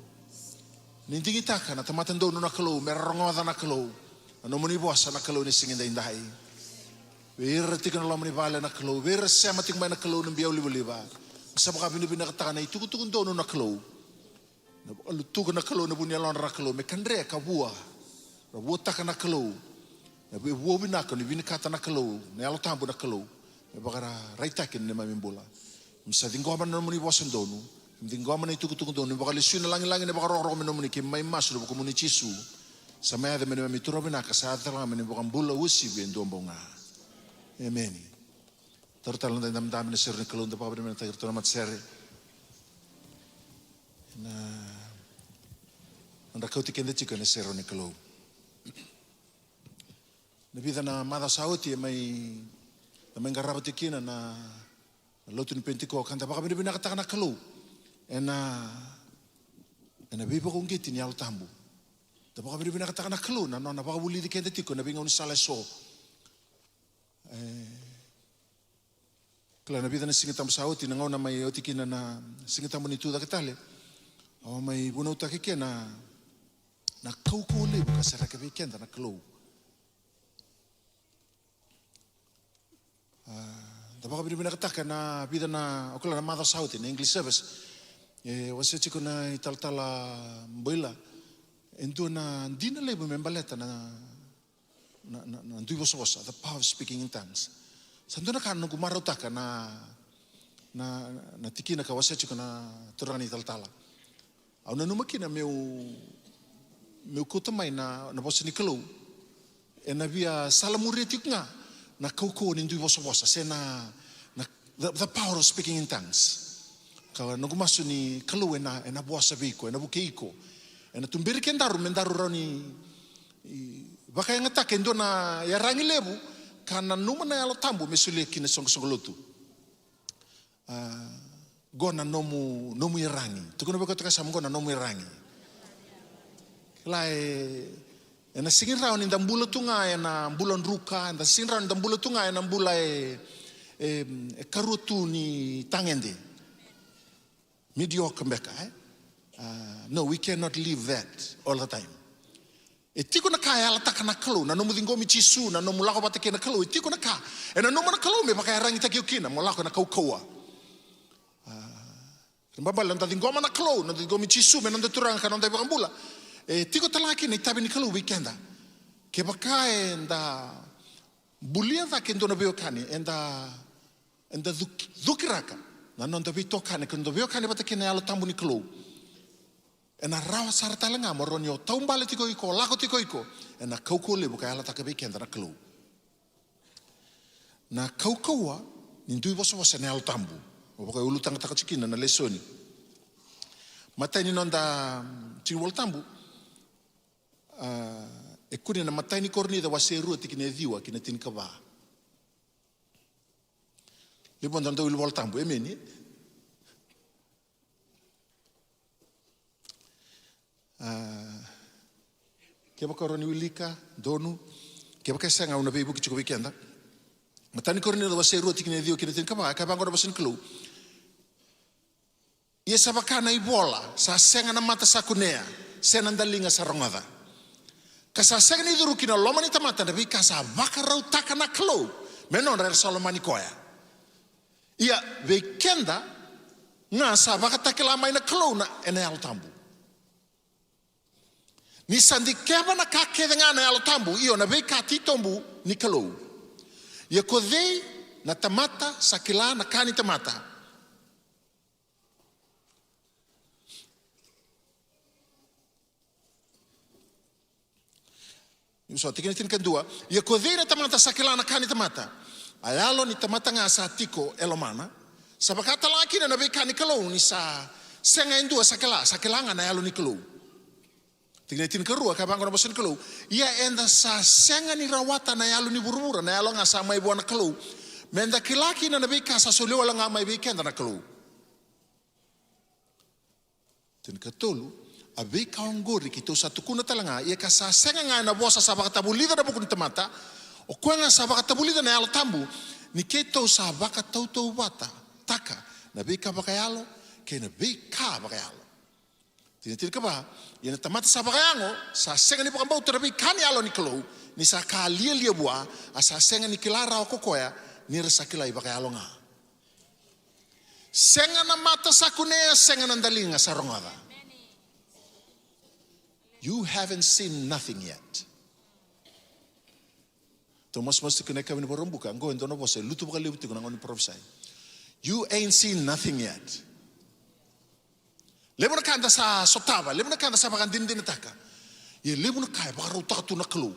Ni tingi taka na tamatan donu na kalou. Mera rongoda na kalou. Ano muni bosa na kalou ni singin da indai. Wera tikan Allah muni vale na kalou. Wera sema tik mai na kalou ng biyaw liba. Sa baka binibina kataka na itukun dono na kalou. Alutukan na kalou na bunya lawan na kalou. Me kandre kabua. Rabuo taka na kalou. Na buo binaka ni binikata na kalou. Na alo tambo na kalou. Me baka raitakin ni mamimbola. Misa dinggoman na muni bosa dono. Dinggoman na itukun dono. Baka lisu na langin-langin na baka roro na muni kim may masu na baka muni chisu. Sa maya de meni mituro binaka sa atara meni baka mbula usi bien dombonga. Amen. Tertalan dan dam-dam ni sir ni kalung da pabri mena tagir tona mat sere. Na anda kau tikende chika ni sero ni kalung. Nabida na mada sauti mai na mengaraba tikina na lotu ni pentiko kanta baka bini binaka taka na kalung. Ena bibo kong giti ni al tambu. Da baka bini binaka taka na kalung na baka buli di kende tiko na bingaw ni sala so. Kala na bida na singitam sa oti na ngaw na may oti kina na singitam mo ni tuda katale. O may bunaw ta kike na kaukuli buka sa rakabi kenda na klo. Da baka bida binakataka na bida na okula na mother sa oti na English service. Wasa chiko na italtala mboila. Endo na di na lebo membaleta na the power of speaking in tongues. Santo na kan nung kumarotaka na tiki na kawasechi ko na turani taltala. Au na numaki na meu kutamay na bosa ni kalou. E na via salamuritik nga na kauko ni bosa se na the power of speaking in tongues. Kawa nung kumaso ni kalou na bosa biko na bukeiko. E na tumbiriken mendaru rani baka yang atake ndo na yarangi lebu kana numa na yalo tambu mesule kina song-songolotu. Gona nomu yarangi. Tukuna baka taka sam gona nomu yarangi. Lai na singin raw ni dambula tunga na bulan ruka na singin raw ni dambula tunga na bula karutu ni tangende. Mediocre beka no, we cannot live that all the time. E tiko na ka ala taka na kalou na nomu dingomi chisu na nomu lako batake na kalou e tiko na ka e na nomu na kalou me baka rangi taki ukina mo lako na kaukaua mbaba lanta dingoma na kalou na dingomi chisu me nanda turanga ka nanda ibakambula e tiko talaki na itabi ni kalou weekenda ke baka enda bulia da kendo na beokani enda dukiraka na nanda bitokani kendo beokani batake na alo tambu ni kalou. E na rawa saratala nga moroni o taumbale tiko iko, lako tiko iko. E na kauko lebu kaya ala takabe kenda na kalou. Na kaukaua, nindui bosa ne altambu. O baka ulutang takachikina na lesoni. Matai ni nonda tingwal tambu. E kuni na matai ni kornida waserua tikine diwa kina tinkaba. Lebu nonda ulwal tambu, emeni. Keba koroni wilika donu keba kesanga una bebu kichiko weekenda matani koroni do waseru tikine dio kine tin kaba ka bango do basin klu ia sabakana ibola sa senga na mata sakunea sena ndalinga sarongada ka sa senga ni duru kino lomani tamata na bika sa vakarau takana klu menon rer solomani koya ia weekenda nga sa vakatakela mai na klu na ene altambu ni sandi keba na kakede nga na alo tambu iyo na vei kati tombu ni kalou. Ia kodei na tamata sakila na kani tamata. So tikin kedua, ia kodina tamata sakila na kani tamata. Ayalo ni tamata nga sa tiko elomana. Sa bakata laki na nabi kani kalau ni sa senga indua sakila nga na ayalo ni kalau. Tikin kerua kabang kono bosan kalau. Ia enda sa senga ni rawata na ayalo ni burubura na ayalo nga sa may buwan na kalau. Menda kilaki na nabi ka sa suliw wala nga may bikenda na kalau. Tin katulu. Abi kaong gori kito sa tukuna talanga ia kasasenga nga na bosa sa bakatabulida na bukun tamata o kwa nga sa bakatabulida na yalo tambu ni kito sa bakatauto bata taka na bika bakayalo kay na bika bakayalo tinitil ka ba ia na tamata sa bakayango sa senga ni pakambau terabi kani alo ni kelo ni sa kalia bua asa senga ni kilara o kokoya ni resakilai bakayalo nga senga na mata sa kunea senga na dalinga sa rongada. You haven't seen nothing yet. Thomas must connect kami ni borombuka. Ngo endo no bose lutu baka libuti ko nangoni prophesy. You ain't seen nothing yet. Lebo na kanda sa sotava, lebo na kanda sa bakandin din nataka. Ye lebo na kaya baka ruta tu naklu.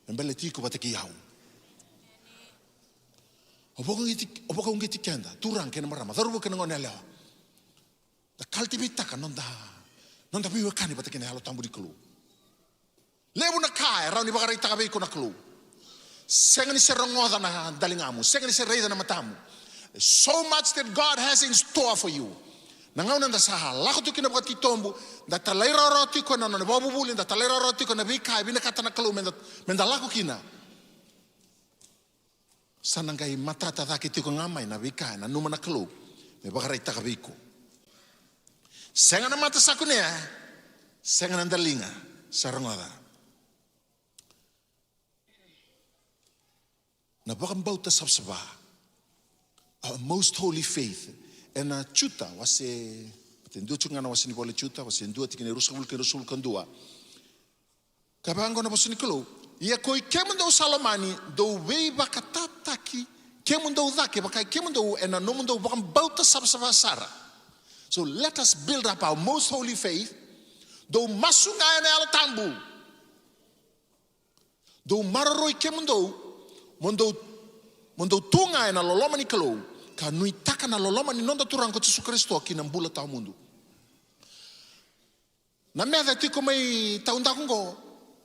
Mbele tiko bataki yao. Opo ngiti kanda turang kena marama. Darubo kena ngone leo. Da cultivate taka nonda biwa kani bata kene halo tambu di kelu. Lebu na kai rau ni bakarai takabe ko na kelu. Senga ni serongoda na dalingamu, senga ni sereda na matamu. So much that God has in store for you. Nangau nanda saha lako tu kina bakati tombu da talaira roti ko na babu bulin da talaira roti ko na bikai bina kata na kelu menda lako kina. Sanangai matata taki tiko ngamai na bikai na numa na kelu. Me bakarai takabe ko. Senga na mata sakunea, senga na dalinga, sarangada. Na bakambau ta sabsaba, a most holy faith, and a chuta wase, tendu chungana wase ni bole chuta, wase ndua tikine rusul kandua. Kabango na bosu nikolo, ia koi kemundo Salomani do wei bakatataki, kemundo dake bakai kemundo ena nomundo bakambau ta sabsaba sara. So let us build up our most holy faith. Do masunga na ala tambu. Do mararoi kemundo mondo tunga na loloma ni kalo. Ka nui taka na loloma ni nonda turang ko Yesu Kristo ki na mbula tao mundo. Na mea tiko mai taunda kungo.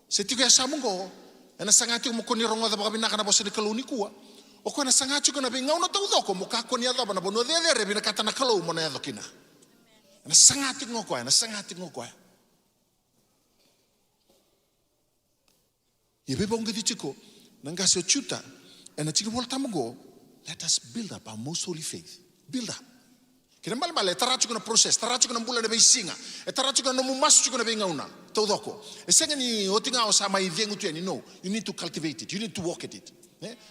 Se tiko ya samungo. Na sangati mo koni rongo da baka binaka na bosa ni kalo ni kuwa. O ko na sangati ko na bingau na taudoko mo ka koni adaba na bono de bina kata na kalo mo na yadokina. Na sangati ngokoy, na sangati ngokoy. Ibe bonga di chiko, nangasio chuta, and a chico volta go. Let us build up our most holy faith. Build up. Kina malmale, tarachi na process, tarachi na bula na beisinga, e tarachi na mumasu na bengauna, todoko. E senga ni otinga o sama ivengu tu ni no, you need to cultivate it, you need to walk at it.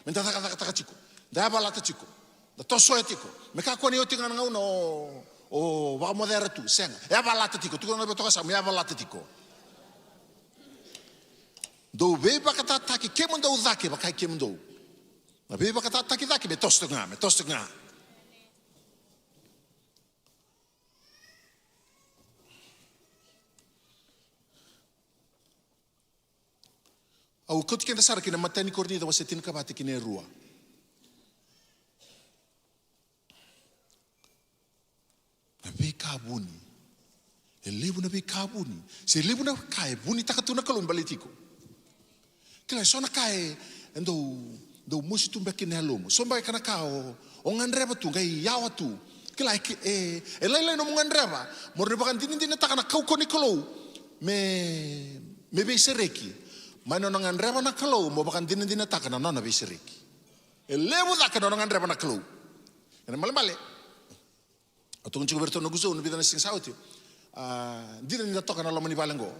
Menta taka chiko, da balata chiko, da toso etiko. Meka ko ni otinga na no. Oh, baka modera tu, senga. Ya balata tiko, tuko na betoka sa, ya balata tiko. Do be baka tataki kemundo udake baka kemundo. Na be baka tataki dake betosto nga. Au koti kenda sara kina matani kornida wasetin kabati kine rua. Nabi kabuni, elibu nabi kabuni, se elibu na kai buni takatuna kalun balitiko. Kila sona kai endo musi tumbe kinelo, somba kana kao onganreba tu ngai yawa tu. Kila elele no monganreba, morne bakan dinin takana kau koni kalo me be sereki. Mano nganreba na kalo mo bakan dinin takana no na be sereki. Elebu takana nganreba na kalo. Ena male. Atau kunci bertemu no guzo no bidana sing sauti. Dina ni toka na lomani balengo.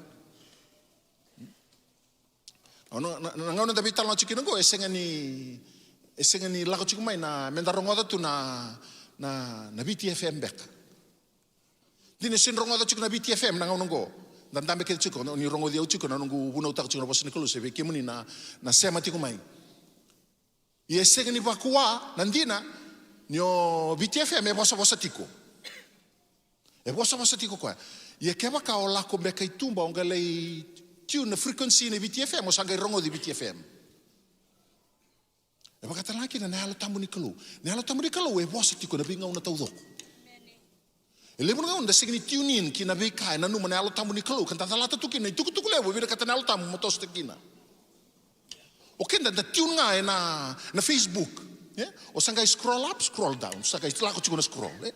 Ngau tapi tal no chiki ngo esenga ni lako chiki mai na mendarongoda tu na BTFM beka. Dina sin rongoda chiki na BTFM na ngau ngo. Dan tambe ke chiki ni rongo dia chiki na ngu buna utak chiki na bosni kulu sebe kimuni na sema tiku mai. Ia senga ni vakua nandina nio VTFM e vosa tiko. E vosa tiko kwa. Ia keva ka o lako me kai tumba o ngalei tune na frequency ni VTFM o sanga rongo di VTFM. E makata laki na halo tamu ni kalu. Ne halo tamu ni kalu e vosa tiko na binga una tau doko. E lebo nga onda senga ni tune in ki na vika e na numa ne halo tamu ni kalu. Kanta talata tuki na tuku lewo vira kata ne halo tamu motos te kina. O kenda da tune nga e na Facebook. O sanga scroll up, scroll down. Sanga lako tiko na scroll.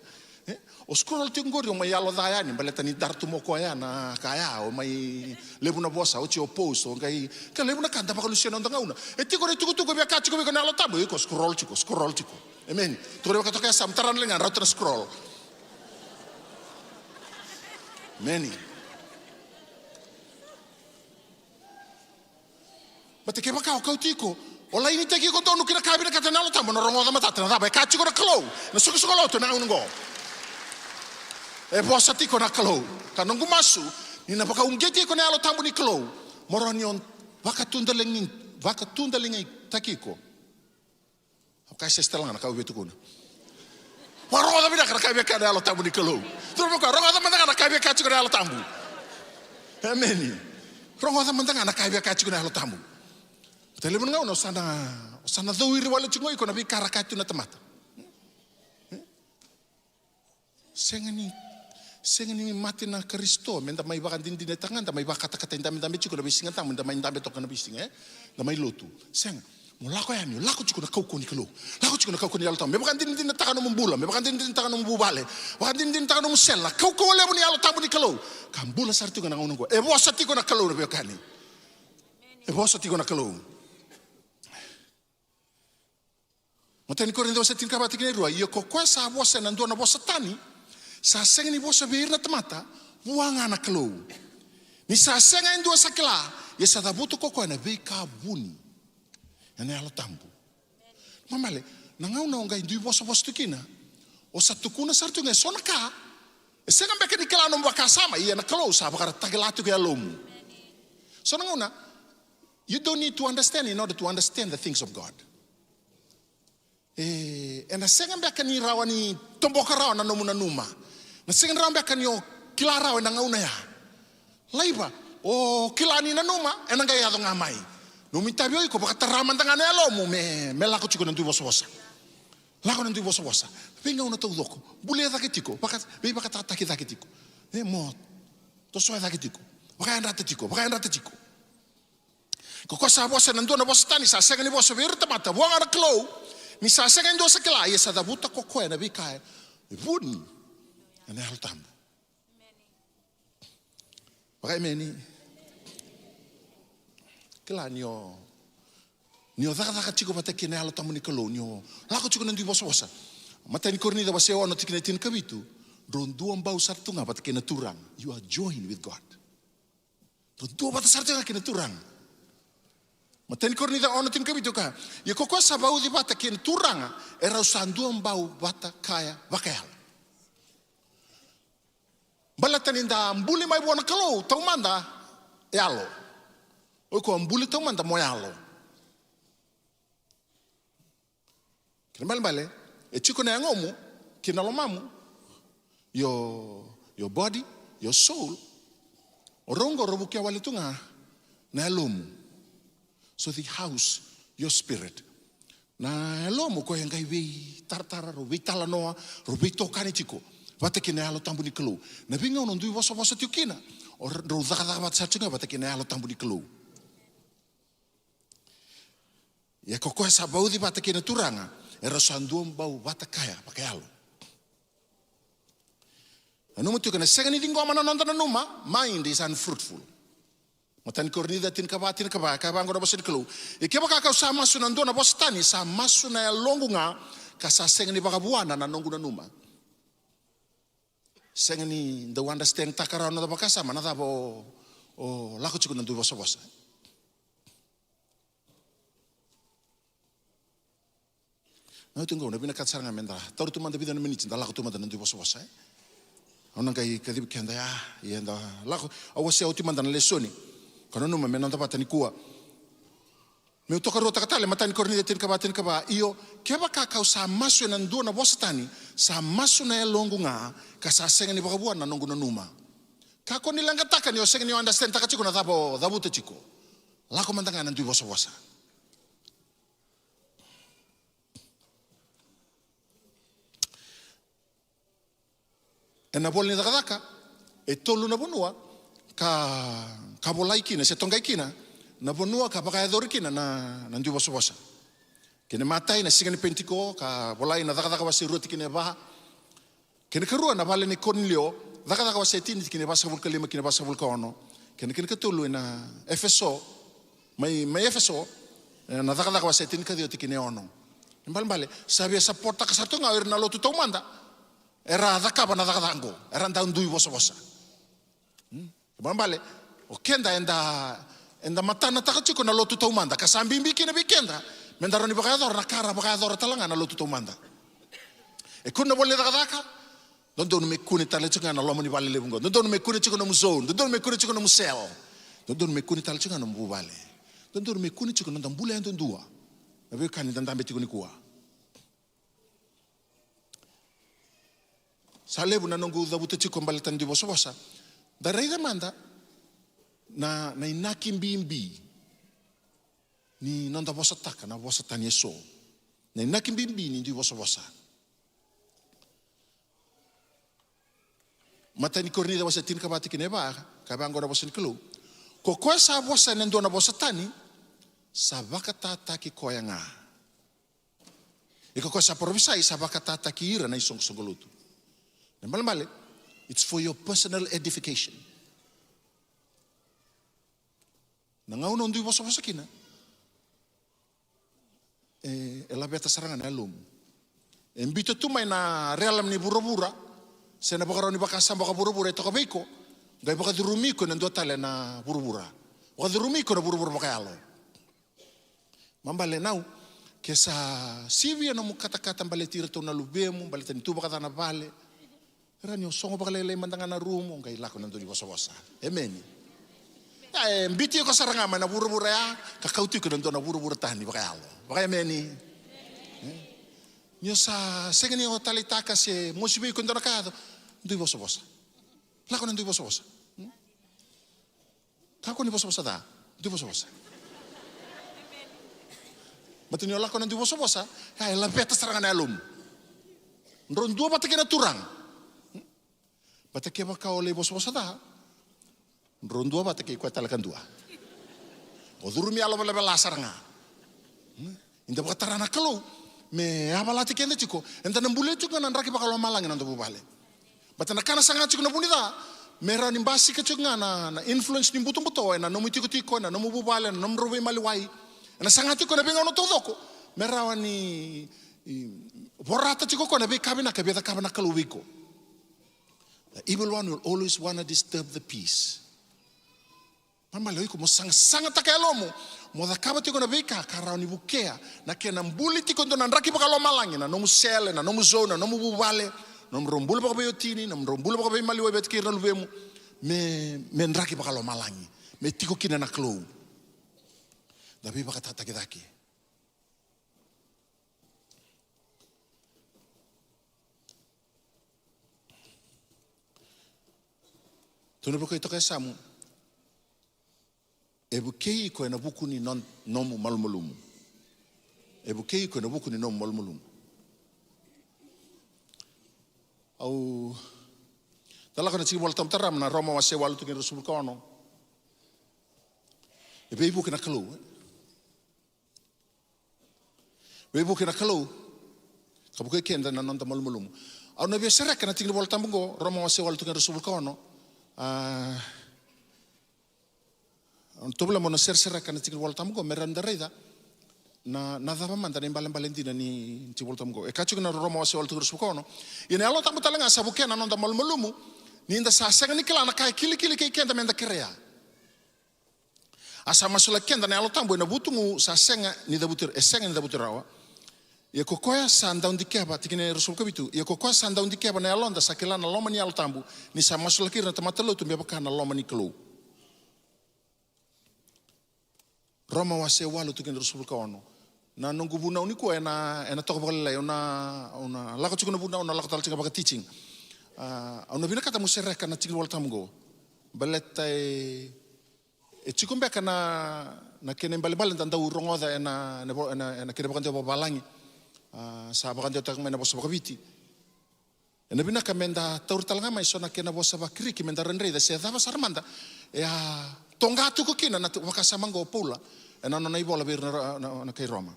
O scroll tiko ngori o mai alo daya ni. Baleta ni dartu mo ko ya na kaya. O mai lebu na bosa. O ti o post. O ngai. Ka lebu na kanta pa kalusia na onda ngauna. E tiko re tuku bia kachi ko bia na alo tamu. Iko scroll tiko. Amen. Tiko re katoka sam taran lengan rauta na scroll. Many. But ke baka o kau tiko. O lai ni teki ko tonu kina kabina kata nalo tamu na rongo da matata na daba. E kachi ko na kalau. Na suku lo to na ungo. E bosa tiko na kalau. Ka nungu masu. Ni na baka ungeti ko na alo tamu ni kalau. Moro ni on baka tundalingi takiko. Ka se stelanga na kau betu kuna. Rongo da bina kana kabina kana alo tamu ni kalau. Turu baka rongo da manda na kabina kachi ko na alo tamu. Amen. Rongo da manda na kabina kachi ko na alo tamu. Tele mun ngau no sana doiri wala chingoi ko na bi karakatu na tamata. Sengani mati na Kristo menda mai bakan din din tangan da mai bakata kata indam chiko na bisinga tang menda mai indam to kana bisinga da mai lotu. Seng mo lako ya ni lako chiko na kau ko ni kalo. Lako chiko na kau ko ni alta. Me bakan din din tangan mo bula, me bakan din din tangan mo bubale. Bakan din din tangan mo sella. Kau ko le mo ni alta mo ni kalo. Kambula sartu kana ngau ngo. E bosa tiko na kalo na be kani. E bosa tiko na kalo. Matani ko rin daw sa tinkabati kinirua, iyo ko kwa sa bosa nandun na bosa tani, sa senga ni bosa behir na tamata, buanga na kalo. Ni sa senga indua sa kila, ya sa dabuto ko kwa na veka buni. Yan alo tambu. Mamale, nangau na onga indui bosa tukina, o sa tukuna sartu nga sona ka, senga beka ni kila nomba kasama, iya na kalo sa bakara tagilatu kaya lomu. So nangau na, you don't need to understand in order to understand the things of God. Na senga mbeka ni rawa ni tomboka rawa na nomu na numa. Na senga rawa mbeka ni o kila rawa na ngauna ya. Laiba, o kila ni na numa, na nga yado nga mai. Numi tabi oi ko baka taraman tanga na alomu me lako chiko na ndui bosa. Lako na ndui bosa. Venga una tau doko. Bule da kitiko, baka tataki da kitiko. Mo to soa da kitiko. Baka andata tiko. Ko sa bosa na ndona bosa tani sa senga ni bosa virta mata. Buanga na klo. Ni sa senga ndo sa kila ya sa dabuta ko ko na bika buni na hal tambu baka meni kila nio daga chiko bata kina hal tambu ni kalo nio la ko chiko ndi bosa mata ni korni da baseo no tikine tin kabitu rondu ambau sartunga bata kina turang. You are joined with God. Rondu bata sartunga kina turang. Matani korni da ono tin kabito ka. Ye koko sa bau di bata kien turanga era usandu bau bata kaya vakayal. Balatan inda ambuli mai buona kalo tau manda yalo. O ko ambuli tau manda moyalo. Kemal bale e chiko na ngomu kinalomamu your body, your soul. Orongo robukia walitunga na lomu. So the house, your spirit. Na lomo ko ngai vi tartara ro vi talanoa ro vi tokani chiko. Vata kina alo tambu ni kelo. Na vinga ono ndui bosa tiukina. O ro daga bat satsinga vata kina alo tambu ni kelo. Ya koko sa baudi vata kina turanga. Era sanduam bau vata kaya pakai alo. Anu mutu kana segani dingo mana nonton numa, mind is unfruitful. Matan kornida tin kabatin kabaka bango na bosa di kelo. Ike baka kau sa masu nando na bosa tani sa masu na longunga kasa segani baka buana na nongu na numa. Segani the understand takara na baka sama na dabo o lako chiku nandu bosa. Na tunggu na bina katsaranga menda. Taru tu manda bida na minit na lako tu manda nandu bosa. Ona kai kadib kenda ya yenda lako awase auti manda na lesoni. Kono numa menonta patani kuwa. Me utoka rota katale matani kornida tin kaba io keba kakau sa masu na ndua na bosatani sa masu na longu nga ka sa senga ni bakabuan na nongu na numa. Kako nilanga taka ni osenga ni understand taka chiko na dabu te chiko. Lako mantanga na ndui bosa. E na bol ni daka e tolu na bonua ka bolai kina se tongai kina na bonua ka baka edor kina na ndui bosa. Kene matai na singa ni pentiko ka bolai na daka wasi roti kine ba. Kene kerua na vale ni Cornelio daka wasi tini kine basa vulka lima kine basa vulka ono. Kene ketulu na Efeso mai Efeso na daka wasi tini ka dio kine ono. Mbale sabia saporta ka sarto ngawir na lotu tau manda. Era daka bana daka dango. Era ndui bosa. Mbale o kenda enda matana taka chiko na lotu tau manda ka sambimbi kine bikenda. Mendaro ni bakador na kara bakador talanga na lotu tau manda. E kuna bolle daka Don't me kuni tale chunga na lomo ni vale lebungo. Don't me kuni chiko na muzon. Don't me kuni chiko na musel. Don't me kuni tale chunga na mbuvale. Don't me kuni chiko na ndambule ando ndua. Na vyo kani ndambe chiko ni kuwa. Sa lebu na nongu udhabute chiko mbale tandi bosa. Darai manda na inaki mbimbi. Ni nonda bosa taka na bosa tani eso. Na inaki mbimbi ni ndi bosa. Mata ni kornida wasa tin kabati kine ba ka bango na bosa niklo ko sa bosa nendo na bosa tani sa bakata ki koyanga iko sa provisa sa bakata ki ira na isong songolutu male it's for your personal edification na ngauno ndu bosa kina ela beta saranga na lum embito tu mai na realam ni burubura Sena baka ni baka samba ka burubura ito kabiko. Gay baka durumiko nando tale na burubura. Baka durumiko na burubura baka alo. Mambale nau kesa sivia na mukata-kata mbale tira to na lubemu, mbale tani tu baka na bale. Ranyo songo baka lele mandanga na rumo, gay lako nando di bosa. Amen. Mbiti ko saranga na burubura ya, kakauti ko nando na burubura tani baka alo. Baka amen. Nyo sa senga ni o talitaka se mosibi ko ndo nakado. Ndui bosa. Lako na ndui bosa. Kako ni bosa da? Ndui bosa. Mati ni lako na ndui bosa. Kaya labeta saranga na alum. Ndron dua batake na turang. Batake baka ole bosa da. Ndron dua batake ko talakan dua. O durumi alo bela saranga. Inda baka tarana kalau me abalati kende chiko. Enta nambule chiko na nraki baka lo malangi na ndo bubale. Bata na kana sanga chiko na bunida mera nimbasi ka chiko na influence ni buto na nomu tiko na nomu bubale na nomu robe maliwai na sanga chiko na benga no todoko mera wani borata chiko ko na be kabina kalubiko. The evil one will always want to disturb the peace. Pamalo iko mo sanga takelomo mo da kaba tiko na be ka karani bukea na kena mbuli tiko ndo na nraki baka lo malangi na nomu sele na nomu zona nomu bubale nom rombul baka bayo tini nom rombul baka bayo maliwa bet kira lubemu me nraki baka lo malangi me tiko kina na klo dabi baka tataki tunu baka ito kay samu ebukei ko na buku ni nomu malumulumu ebukei ko na buku ni nomu malumulumu au talaka na siwal tamtaram na Roma wase walu tukin rasul kono beibu kena kalau kabuke kenda na nonta malumulum au na biasa kana tinggal wal tambungo Roma wase walu tukin rasul kono tobla mono ser kana tinggal wal tambungo meranda reda na dava manda na imbalan Valentina ni Tiboltamgo. E kachu na Roma wase wal tugur sukono. Ine alo tamu talanga sabuke na nonda malmulumu ni inda sa senga ni kila na kai kili kei kenda menda kirea. Asa masula kenda na alo tambo na butungu sa senga ni dabutir senga ni dabutir rawa. Ia kokoya sa ndaun dikeba tikine rasul kabitu. Ia kokoya sa ndaun dikeba na alonda sa kila na loma ni alo tambo ni sa masula kira tamatalo tu mbeba kana loma ni kelo. Roma wa se walu tukin rusul ka ono. Na nungu buna uniku ena toko bakalai ona lako tukuna buna ona lako tal tinga baka teaching. Ona bina kata musereka na tingin wal tamgo. Baleta e tikumbeka na kene bali tanda urongoda ena kene bakan dia balangi. Sa bakan dia tak mena bosa bakaviti. Ena bina kamenda taur talanga mai sona kena bosa bakiriki menda renre da se dava sarmanda. Tonga tu ko kina na wakasamango pula. Ena nona ibola bir na kai Roma.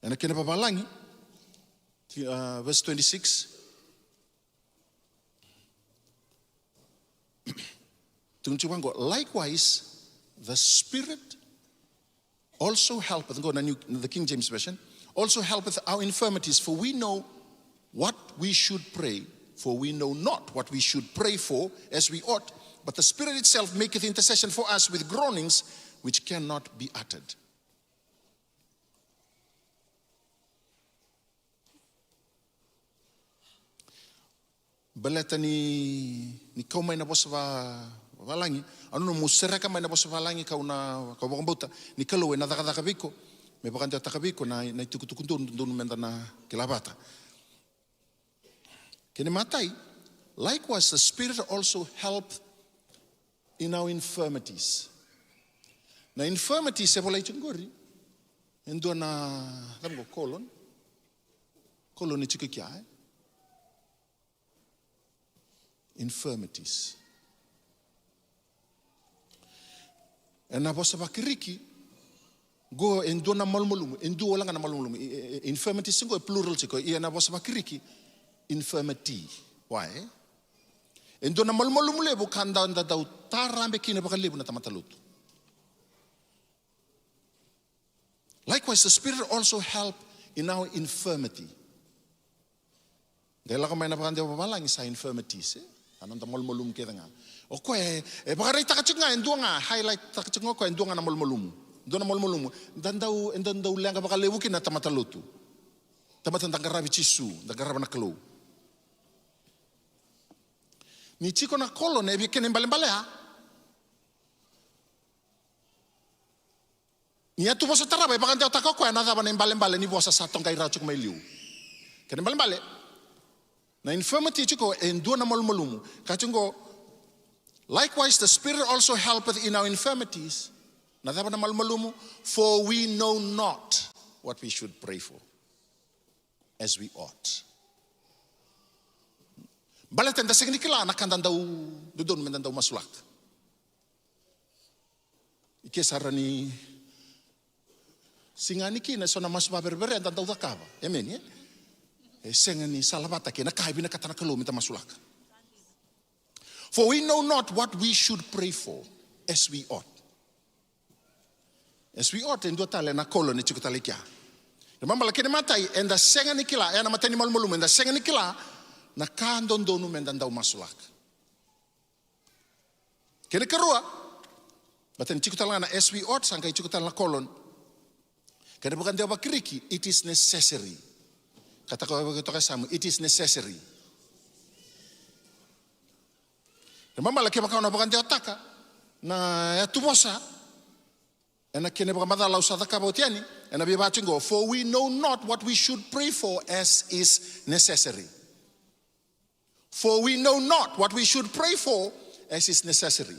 Ena kene babalangi verse 26. Likewise, the Spirit also helpeth, go to the King James Version, also helpeth our infirmities, for we know what we should pray, for we know not what we should pray for as we ought, but the Spirit itself maketh intercession for us with groanings which cannot be uttered. Baleta ni kaumai na bosa valangi, anu no musereka mai na bosa valangi ka bota ni kalo na daka biko, me bakante taka biko na tukutukundun menda na kilabata. Kene matai, likewise the Spirit also helped in our infirmities. Na infirmities se bolai tungori, endo na tango colon ni chikikia infirmities. Na bosa bakiriki go endo na malmulumu, endo wala na malmulumu. Infirmities singo plural chiko, ia na bosa bakiriki infirmity. Why? Endo na malmulumu lebu kanda anda dau tarambe kine bakalebu na tamatalutu. Likewise, the Spirit also help in our infirmity. Dahil ako may napakandi ako babalang sa infirmities. Anong tamol-mulum kita nga. O ko bakaray takachik nga, endo nga, highlight takachik nga ko, endo nga na mol-mulum. Endo na mol-mulum. Endo daw lang ka bakalebukin na tamatalutu. Tamatang garabi chisu, garaba na kalo. Ni chiko na kolon, bikin bale-bale ha. Niya tu bosa tarabay, baka hindi ako tako ko, nadaba na yung bale-bale, ni bosa sa tong kaira chuk may liw. Kaya bale-bale. Na infirmity chiko, endo na mol-molumu. Kachungo, likewise the Spirit also helpeth in our infirmities. Nadaba na mol-molumu, for we know not what we should pray for, as we ought. Balatan da signikila nakandan daw dudon mendan daw masulak. Ikesara ni singani kina sona mas berbere dan daw dakaba. Amen ya. Sengani salabata kina kahibina katana kalo minta masulak. For we know not what we should pray for as we ought. As we ought endo tale na kolo ni chikutalikia. Remember lakini matai enda sengani kila ena matani malmulum enda sengani kila na kandon donu mendan daw masulak. Kene kerua, baten chikutal na as we ought sangkai chikutal na kolon. Kene bukan dia bakiriki, it is necessary. Kata ko begitu kasamu, it is necessary. Remember laki bakau na bukan dia taka na ya tubosa. Ena kene bukan mada lau sadaka bautiani, ena biya bachingo, for we know not what we should pray for as is necessary. For we know not what we should pray for as is necessary.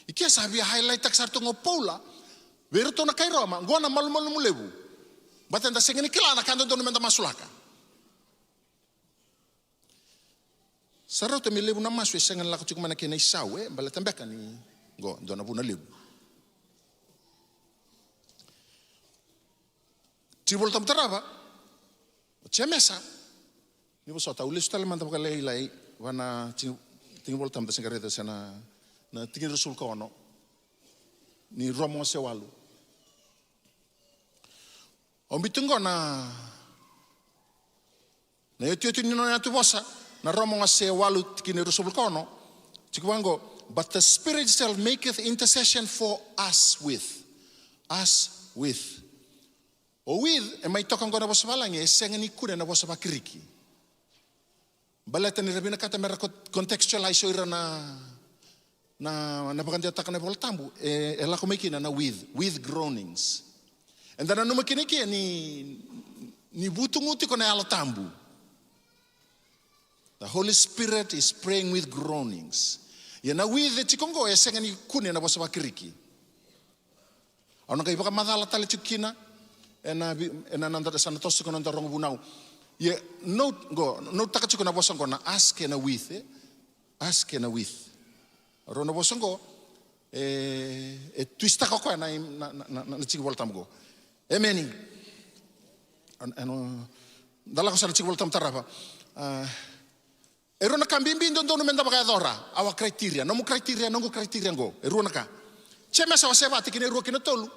Ikia sabi highlight tak sarto ngo Paula, beruto na kay Roma, ngwa na malumul mulebu. Batan da sengeni kila na kando dono menta masulaka. Sarau te milebu na maswe sengen lako chuk mana kena isawe, bala tembeka ni go dona buna lebu. Tibol tam tarava, cemesa. Ni bo sota ulis tale manta baka lai wana tingin bol tam tasingareta sana na tingin rasul kono ni Romo se walu. Ombitungo na yotio ni no tu bosa na Romo se walu tingin rasul kono chikwango, but the Spirit itself maketh intercession for us with. O with e mai tokang ko na bosa balangi sengeni kude na bosa bakiriki. Baleta ni rabina kata mera contextualize ira na na bakandia takana bol tambu e la komekina na with groanings. And then no makiniki ni butunguti kona ala tambu. The Holy Spirit is praying with groanings. Ya na with the chikongo e senga ni kune na bosa bakiriki. Ana kai baka madala tale chukina ena nanda sana tosu kono ndarong bunau. Ye no takachuko na bosa ngona ask na with ask na with. Rono bosongo twista ko na chiki bol tamgo. Emeni. Ano dala ko sa chiki bol tam tarapa. Erona kambimbi ndondo menda baka dora awa criteria no mo criteria ngo erona ka. Chema sa waseba tikine ro kino tolu.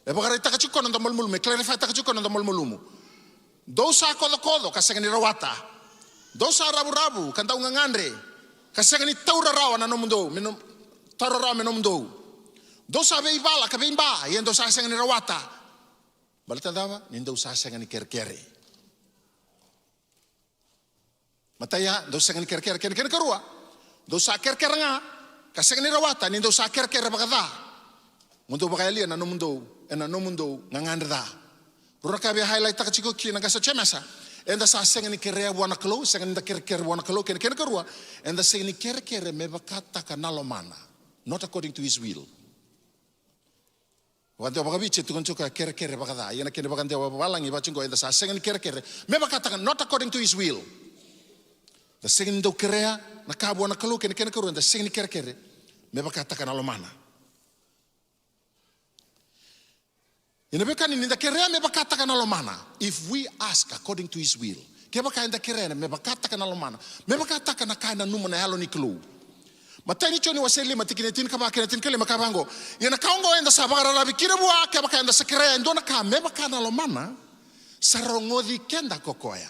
E baka takachuko no ndamol mulme clarify takachuko no ndamol mulumu. Dosa kodo kasengani rawata. Dosa rabu kanta ungangandre. Kasengani taura rawa na nomundo minum tarora menomundo. Dosa be ibala ka bimba yendo sa sengani rawata. Balta dawa nindo sa sengani kerkere. Mataya do sengani kerkere ken kerua. Dosa kerkere nga kasengani rawata nindo sa kerkere bagada. Mundo bakalia na nomundo ngangandra. Ruraka be highlight takachiko kina kasa chemasa. Enda sa sengani kerea buana klo, sengani da kere buana klo ken kerua. Enda sengani kere me bakata kanalomana, not according to his will. Wante bakabiche tukonchuka kere bakada, yana kene bakande walangi bachingo enda sa sengani kere me bakata not according to his will. The sengani do kerea na ka buana klo ken kerua enda sengani kere me bakata kanalomana. Inabekani ninda kerea me bakata kanalomana if we ask according to his will. Keba kainda kerea me bakata kanalomana. Me bakata kana kaina numa na halo ni klu. Matani choni waseli matikinetin kama kinetin kele makabango. Yana kaongo enda sabara rabi kirabua keba kainda sa kerea ndona ka me bakana lomana sarongodi kenda kokoya.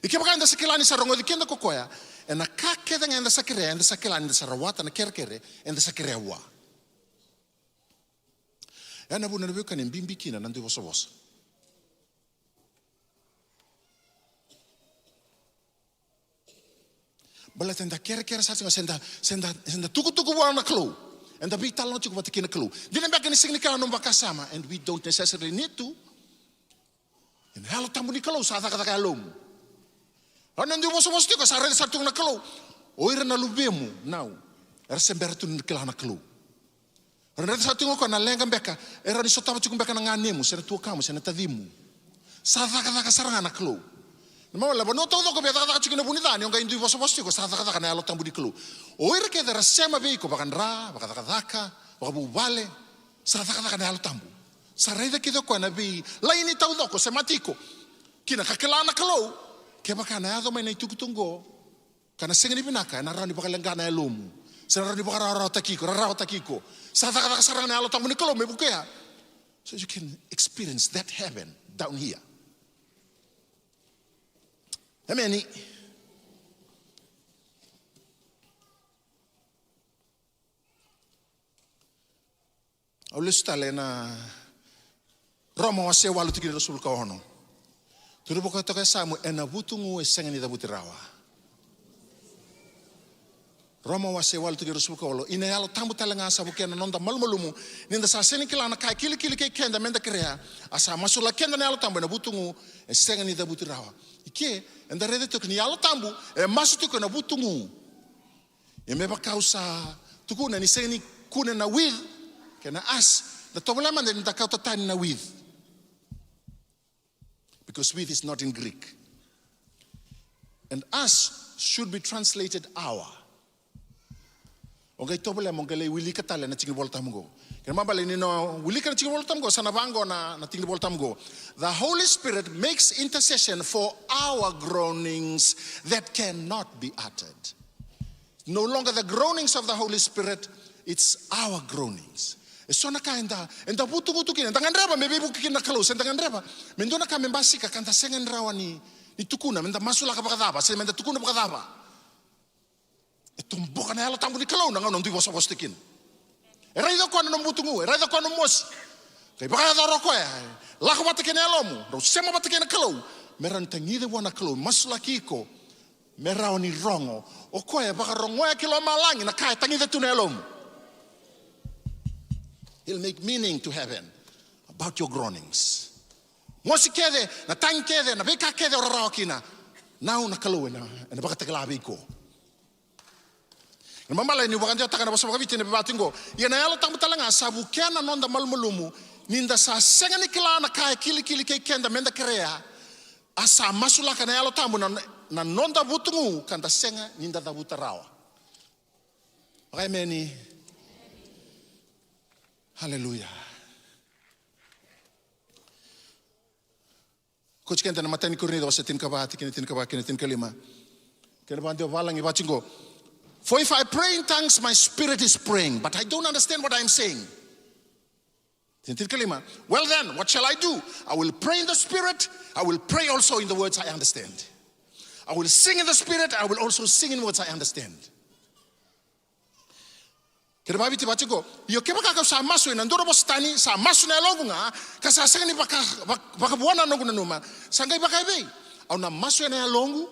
Ikeba kainda sa kelani sarongodi kenda kokoya ena ka keda enda sa kerea enda sa kelani enda sarawata na kerkere enda sa kerea wa. Ana buna nabeka ni mbimbi kina nandu bosa. Bala tenda kere sa senda tuku wana klo. And the big talent chuku batikina klo. Didn't back any significant no bakasama and we don't necessarily need to. In halo tambuni klo sa taka alom. Anandu bosa tiko sa rele sartung na klo. Oira na lubemu now. Era sembertu ni kila na klo. Rena sa tingo ko na lenga beka era ni sotama chukum beka na nganemu sena tua kamu sena tadimu sa taka saranga na klo no la bono todo ko beta taka chukina bunida ni onga indu boso bosto ko sa taka na alo tambu di klo o ira ke dera sema be ko baka ndra baka taka baka bubale sa taka na alo tambu sa reda ke do ko na bi laini tau do ko sematiko kina kakela na klo ke baka na do mai na tukutungo kana sengeni binaka na rani baka lenga na elomu sena rani baka rara takiko so you can experience that heaven down here. Amen. Aulistale na Roma wase walu tikiri rasul ka hono. Turu boka toka samu ena butungu esengani da butirawa. Roma wase walu tigi rasul ka walo ina yalo tambu talanga asa bukena nonda malmalumu ninda sa seni kilana kai kili ke kenda menda kerea asa masula kenda na yalo tambu na butungu esengani da butirawa ike enda rede tok ni yalo tambu masu tuko na butungu meba kausa tuku na ni seni kuna na with kena as the problema ninda kauta tani na with because with is not in Greek and us should be translated our. Okay, tobole mongale wili katale na tingi voltamgo. Kema bale ni no wili ka tingi voltamgo sana bango na tingi voltamgo. The Holy Spirit makes intercession for our groanings that cannot be uttered. No longer the groanings of the Holy Spirit, it's our groanings. Esona ka enda butu kina ndangandraba mebe buki kina close ndangandraba. Mendona ka membasika kanta sengen rawani ni tukuna menda masula ka bakadaba, se menda tukuna bakadaba. Tumbuka na yalo tambu ni kalau nang nondu bosa bostikin. Era ida ko no mutungu, era ida ko no mos. Kay baka da roko ya. La ko batakin yalo mo, ro sema batakin kalau. Meran tangide wana kalau masulaki ko. merao ni rongo. O koe baka rongo ya kilo malangi na kai tangi te tunelom. He'll make meaning to heaven about your groanings. Mosi kede, na tangi kede, na beka kede ora rao kina. Nau na kalu na baka tegalabi ko. Na mamala ni wakanja taka na basa wakaviti na bebatingo. Ia na yalo tamu talanga sabu kena nonda malmulumu. Ninda sa senga ni kila na kai kili kei kenda menda kerea. Asa masulaka na yalo tamu na nonda butungu kanda senga ninda da butarawa. Okay meni. Hallelujah. Coach kenta na matani kurnido wasa tin kabati kini tin kalima. Kena bandio walangi bachingo. For if I pray in tongues, my spirit is praying, but I don't understand what I'm saying. Well then, what shall I do? I will pray in the spirit. I will pray also in the words I understand. I will sing in the spirit. I will also sing in words I understand. Kira babi tiba ciko, yo keba kakau sa masu ina ndoro bostani sa masu na logu nga, kasa sanga ni baka buana nongu na numa, sanga baka ibe, au na masu ina longu.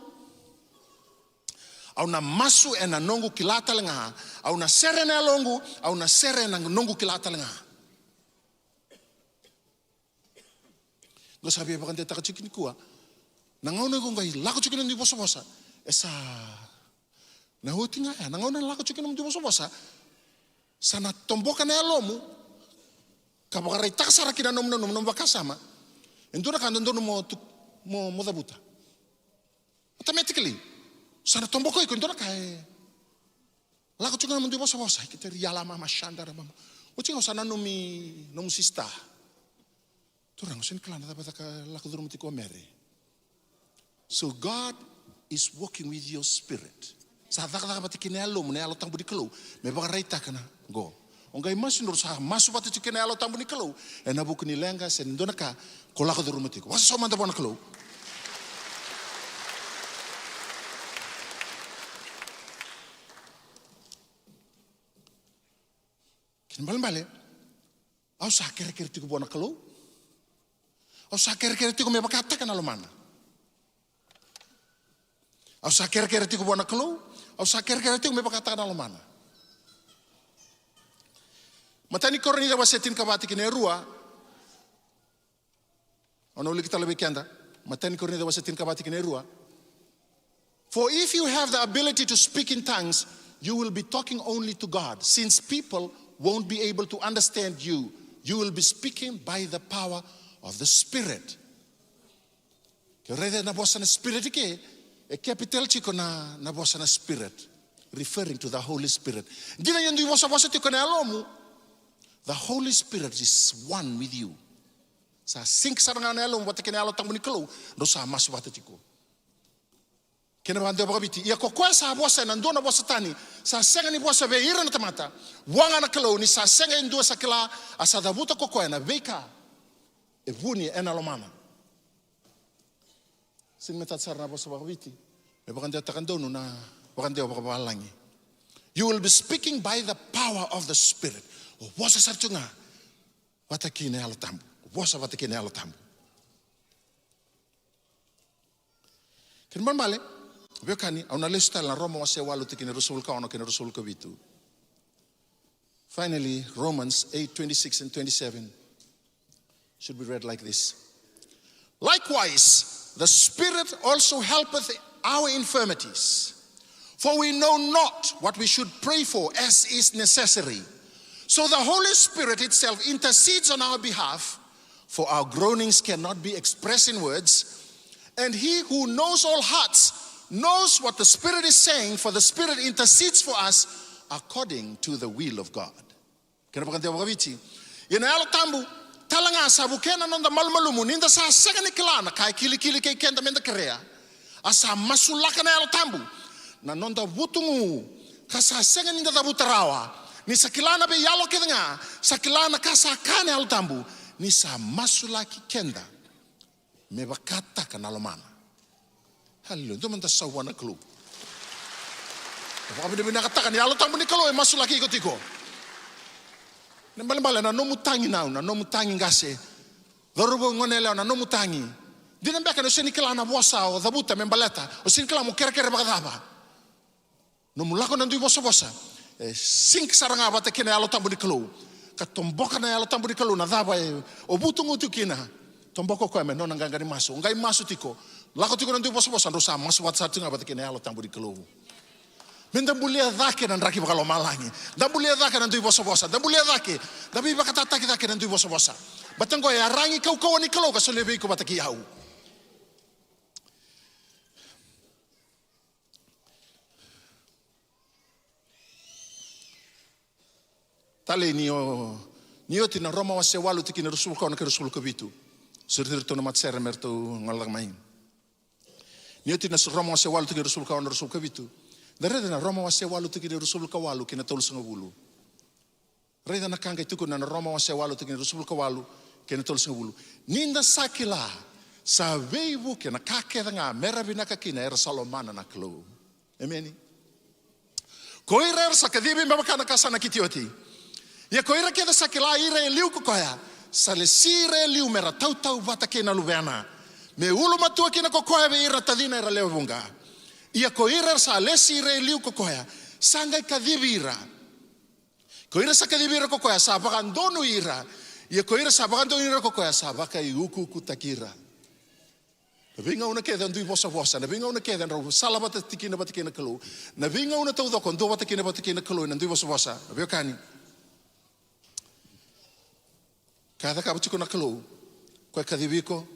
Au na masu e na nongu kilata lenga, au na sere na longu, au na sere na nongu kilata lenga. Ngo sabi apa kante taka chikin kuwa, nangauna ko ngai lako chikin ndi bosa esa na hotinga ya nangauna lako chikin ndi bosa sana tomboka na lomu kabakara itakasara kina nom bakasama endura kan ndono mo dabuta automatically sana tomboko iko ndona kai lako chunga mundu bosa kita riala mama shandara mama ucinga sana nomu sista turang sen klana dapat ka lako duru mutiko mere. So God is working with your spirit. Sa taka pati kinelo mo nelo tambu di kelo me baka raita kana go ongai masu ndur sa masu pati kinelo tambu di kelo e na buku ni lenga sen ndona ka ko lako duru mutiko wasa so manda bona kelo. Bale, au sa kere tiku bona kalo, au sa kere tiku me bakata kana lo mana. Au sa kere tiku bona kalo, au sa kere tiku me bakata kana lo mana. Matani koroni da wasetin kabati kine rua. Ono uli kita lebih kenda. Matani koroni da wasetin kabati kine rua. For if you have the ability to speak in tongues, you will be talking only to God, since people won't be able to understand you. You will be speaking by the power of the Spirit. Kerede na bosa na Spirit ke, e capital chiko na bosa na Spirit, referring to the Holy Spirit. Gina yung di bosa tiko na alomu, the Holy Spirit is one with you. Sa sink saranga na alomu, wata kina alo tangu ni kalo, do sa masu wata chiko. Kena bande bakabiti ia kokoa sa bosa na ndona bosa tani sa senga ni bosa ve ira na tamata wanga na kalo ni sa senga ndo sa kala asa da buta kokoa na veka e vuni ena lomana sin meta tsara bosa bakabiti me bakande takandonu na bakande bakabalangi. You will be speaking by the power of the Spirit. Bosa sartunga watakine alatambu bosa watakine alatambu kin male Bekani, au na lista la Roma wase walu te kine rusul ka ono kine rusul ka bitu. Finally, Romans 8:26 and 27 should be read like this. Likewise, the Spirit also helpeth our infirmities, for we know not what we should pray for as is necessary. So the Holy Spirit itself intercedes on our behalf, for our groanings cannot be expressed in words, and he who knows all hearts knows what the Spirit is saying, for the Spirit intercedes for us according to the will of God. Kena pakante wakaviti. Ina yalo tambu, talanga sabu kena nonda malmalumu, ninda sa segani kilana, kai kili kei kenda menda kerea. Asa masulaka na yalo tambu, na nonda wutungu, kasa segani ninda tabutarawa, ni sa kilana be yalo kedanga, sa kilana kasa kane yalo tambu, ni sa masulaki kenda, me bakata kanalomana. Halo, itu manta sawana kelu. Apa benda katakan ya Allah tamu ni kalau masuk lagi ikut iko. Nembal na nomu tangi na nomu tangi ngase. Garubo ngonela na nomu tangi. Dinambeka no sinikala na bosa o dabuta membaleta. O sinikala mo kere bakadaba. No mulako na ndui bosa. Sink saranga bata kina alo tambu di kalu. Ka tomboka na alo tambu di kalu na daba o butu ngutu kina. Tomboko ko me no ngangani maso. Ngai maso tiko. Lako tiko na ndui bosa ndo sa maso wat satu ngabata kina alo tambu di kalu. Mendambulia dhake na ndraki bakalo malangi. Dambulia dhake na ndui bosa. Dambulia dhake. Dabi bakatata dhake na ndui bosa. Batango ya rangi kau ni kalu ka solebe ko bataki au. Tale nio tina Roma wa se walu tiki na rusul ka na rusul ka bitu. Surtir to na matsere merto ngalang main. Nio tina Roma wa se walu tiki rusul ka na rusul ka bitu. Dare na Roma wa se walu tiki na rusul ka walu kina tolu sanga bulu. Reda na kanga tuku na Roma wa se walu tiki na rusul ka walu kina tolu sanga bulu. Ninda sakila sa veivu kina kake nga mera binaka kina era Salomana na klo. Amen. Koira sa kadibi mabakana kasana kitioti. Ya koira keda sakila ire liu kokoya. Sale sire liu mera tau vata kena luveana. Me ulu matua kena kokoya be ira tadina ira leo bunga. Ya koira sa le sire liu kokoya. Sangai kadibira. Koira sa kadibira kokoya sa bagandono ira. Ya koira sa bagandono ira kokoya sa baka iuku kutakira. Navinga una keda ndui bosa. Navinga una keda ndro sala bata tikina kalu. Navinga una tau doko ndo bata kina kalu ndui bosa. Nabio kani. Kada ka butiko na kalu. Kwa kadibiko.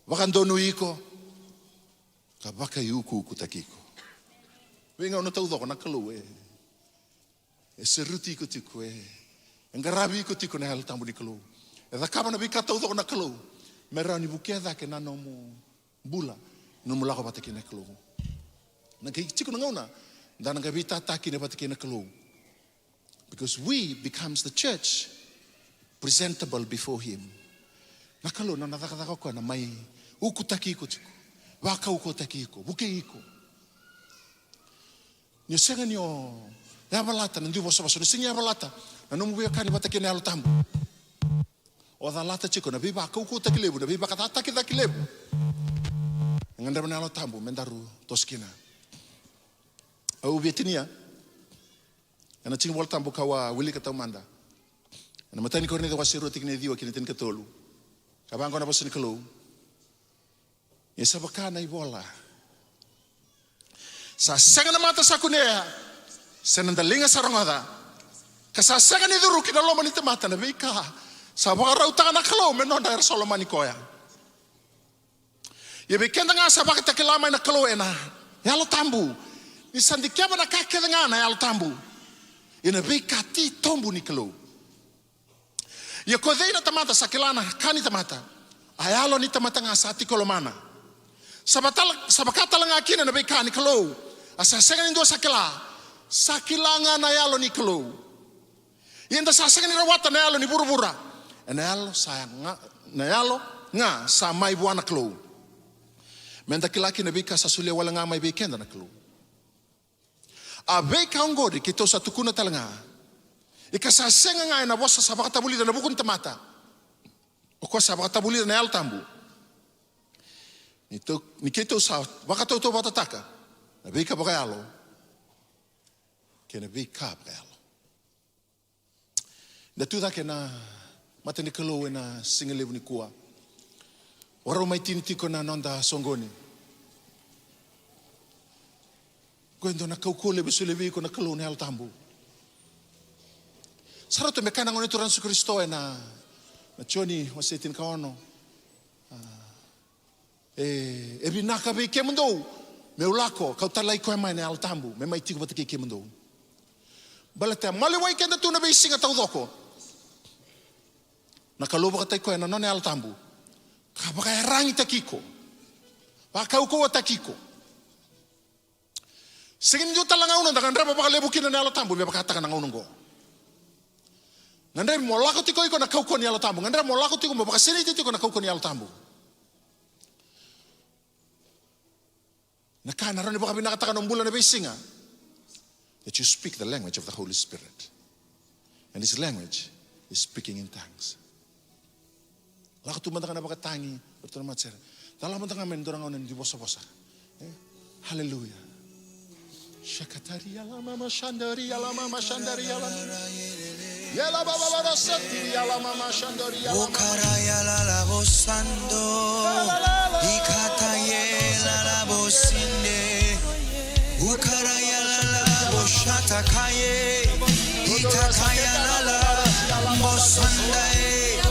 Bagandono iko. Ka baka iuku kutakiko. Vinga una tau doko na kalu e seruti ko tiko ngarabi ko tiko na hal tambu di kalu. E da kama na bika tau doko na kalu. Mera ni bukeda ke na nomu bula no mulako bataki na kalu. Na ke tiko na ngona dan nga bita taki na bataki na kalu. Because we becomes the church presentable before him. Na kalu na nadaka ko na mai ukutaki ko tiko. Waka ukutaki ko, buke iko. Ni senga ni o ya balata na ndivo soba so singa balata na nomu bia kani bataki na alutambu. O da lata chiko na biba ka ukutaki lebu na biba ka taki lebu. Ngandra na alutambu mendaru toskina. Au vietinia. Ana tinga voltambu ka wa wili ka tamanda. Na matani ko ni da wasiru tikne diwa kini tin ka tolu. Ka bango na bosin kalu. Esa bakana i bola. Sa senga na mata sa kunea. Senandalinga sa rongada. Kasa senga ni duru kina loma ni temata na bika. Sa baka rauta na kalo menon da Solomon koya. Ye bekenda nga sa baka takilama na kalo ena. Yalo tambu. Ni sandikiama na kake nga na yalo tambu. Ina bika ti tombu ni kalo. Ye kodei na tamata sa kilana kani tamata. Ayalo ni tamata nga sa ti kolomana. Sabakata lang akina na bika ni kalo. Asa senga ni do sakila. Sakila na yalo ni kalo. Yenda sa senga ni rawata na yalo ni buru-bura. Enalo nga sa mai buana klo. Menda kilaki na bika sa sulia wala nga mai bikenda na klo. A bika ongodi kito sa tukuna talanga. Ika sa senga nga na bosa sa bakatabulida na bukun tamata. O ko sa bakatabulida na yalo tambu. Ni kito sa bakatoto batataka. Na bika bagayalo. Kena bika bagayalo. Datuda kena matani kalo na singalevu ni kuwa. Waro mai tinitiko na nonda songoni. Kwendo na kaukole besulevi ko na kalo ni altambu. Sarato mekana ngone turan su Kristo na choni wasetin kaono. E binaka be kemundo. Meulako kau talai ko mai na altambu. Me mai tiko batake kemundo. Balata malewai kenda tu na be singa tau doko. Nakaloba ka tayo na none altambu. Kabaka rangi takiko. Baka uko takiko. Singin jo talanga uno dakan reba baka lebu kina na altambu be baka taka na ungo. Ngandre mo lako tiko iko na kauko ni altambu. Ngandre mo lako tiko mo baka sini tiko na kauko ni altambu. Nakana ron baka binakataka ng bulan na besinga. That you speak the language of the Holy Spirit. And this language is speaking in tongues. Laku tu mantanga na tangi, betul macam. Dalam mantanga men dorang onen di bosa-bosa. Haleluya. Shakatari alama mashandari alama mashandari alama. Yala baba baba satiri alama mashandari alama. Okaraya la la bosando, ikataye la la bosinde, ukaraya la la boshata kaye, itakaya la la bosandae,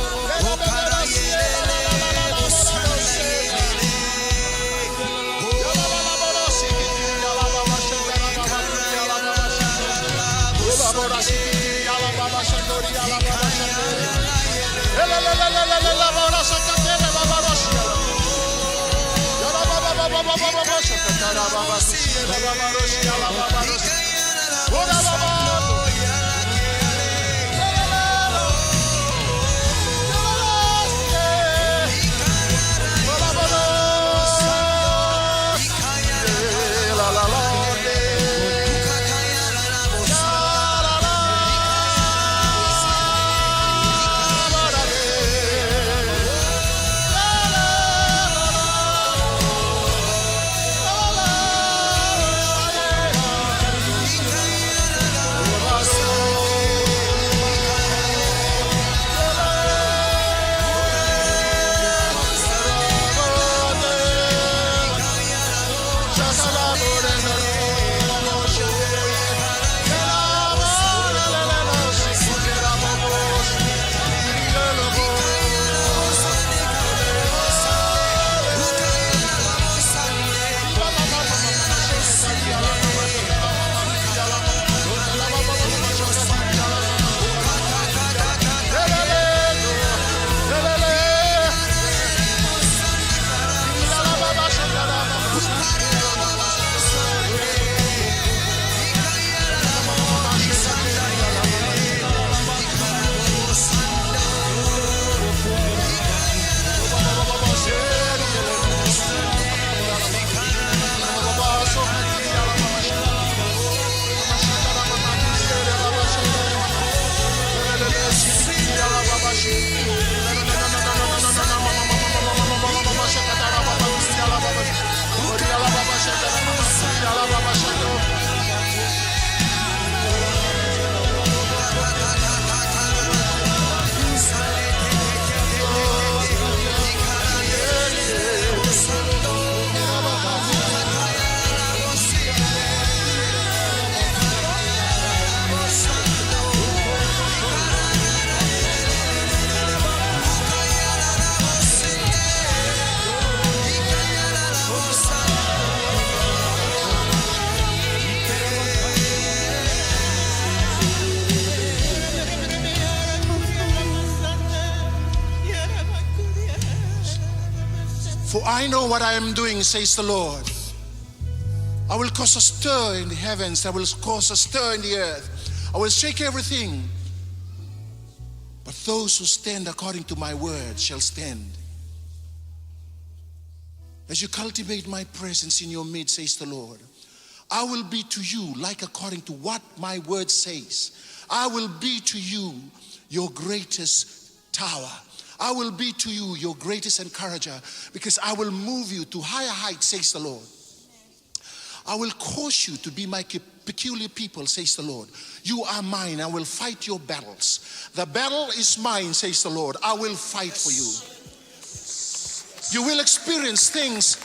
okaraye le bosandae. For I know what I am doing, says the Lord. I will cause a stir in the heavens. I will cause a stir in the earth. I will shake everything. But those who stand according to my word shall stand. As you cultivate my presence in your midst, says the Lord, I will be to you like according to what my word says. I will be to you your greatest tower. I will be to you your greatest encourager, because I will move you to higher heights, says the Lord. I will cause you to be my peculiar people, says the Lord. You are mine. I will fight your battles. The battle is mine, says the Lord. I will fight for you. You will experience things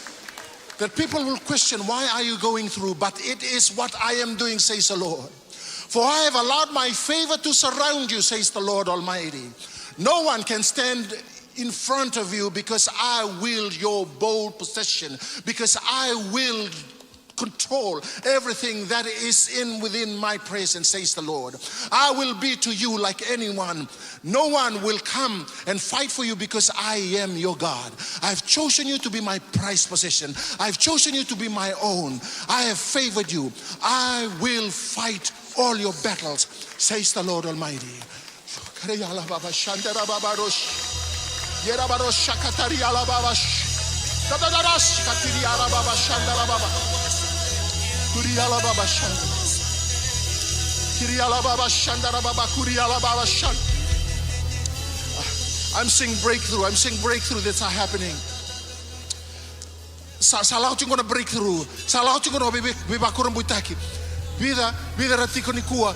that people will question, why are you going through? But it is what I am doing, says the Lord. For I have allowed my favor to surround you, says the Lord Almighty. No one can stand in front of you, because I will your bold possession, because I will control everything that is within my presence, says the Lord. I will be to you like anyone. No one will come and fight for you, because I am your God. I've chosen you to be my prized possession. I've chosen you to be my own. I have favored you. I will fight all your battles, says the Lord Almighty. I'm seeing breakthrough. I'm seeing breakthrough that's happening. Salah tu gonna breakthrough. Salah tu gonna be bakuran buitaki. Vida ratiko ni kua.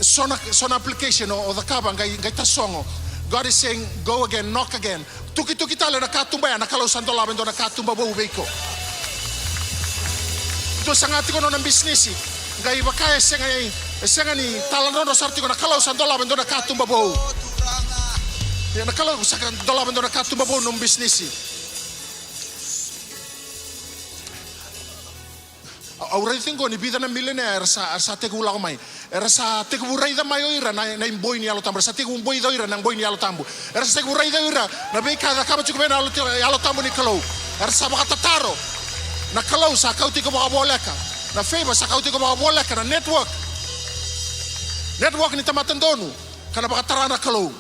Sona application o the kaba ngai tasongo. God is saying, go again, knock again. Tuki tale na katumba ya nakalo santo labendo na katumba bo ubeko. To sangati ko no ng business. Ngai bakaya senga ni talanono sarti ko nakalo santo labendo na katumba bo. Ya nakalo sa dolabendo na katumba bo ng business. Aurai tingo ni vida na milena sa tegu ulang mai. Era sa tegu urai da mai oira na imboi ni alo tambo. Sa tegu imboi da oira na imboi ni alo tambo. Era sa tegu urai da oira na beka da kaba chuku na alo tambo ni kalau. Era sa baka tataro. Na kalau sa kau tigo baka boleka. Na favor sa kau tigo baka boleka na network. Network ni tamatan donu. Kana baka tarana kalau.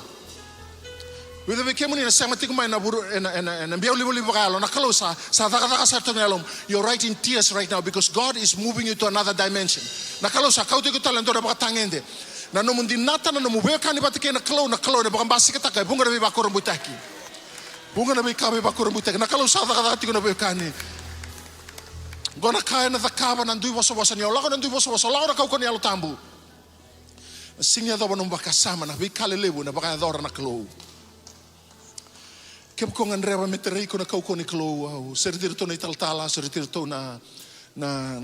Whether we came in a samatic mind and be only na closer, you're right in tears right now because God is moving you to another dimension. Na closer, kauti ko talento na baka tangende. Na no mundi nata na no mube kani batike na klo na baka basi kataka bunga na be bakoron butaki. Bunga na be kabe bakoron butaki. Na closer da tiko na be kani. Gona kaya na zakaba na ndui waso ni olago na ndui waso olago na kauko ni alo tambu. Sinya do no baka sama na be kale lebu na baka dora na klo. Kep ko ngan reba meterei ko na kau ko ni klo au sertir to na italtala sertir to na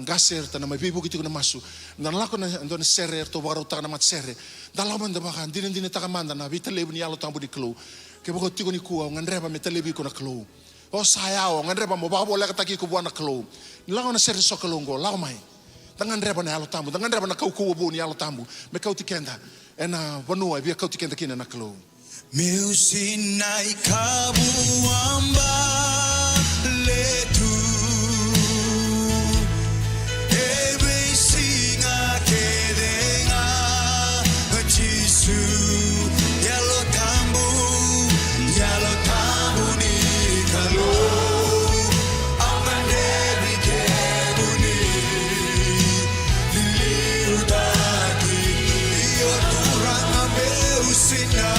gaser ta na mai bibu kiti ko na masu na lako na ndo serer to baro ta na mat serre dalaman da baka dinen ta kamanda na vitale ni alo tambu ni klo ke ko tiko ni ku ngan reba metelebi ko na klo o sayao ngan reba mo babo la taki ko buana klo ni lako na serre sokolongo la mai dangan reba na alo tambu dangan reba na kau ko bo ni alo tambu me kau tikenda ena vanua via kau tikenda kina na klo. Meu sinai kabuamba letu Ebe singa kedenga Jisu Yalo tambu ni kalo Amanderi kebuni Liliu daki Iyo turanga meu sinai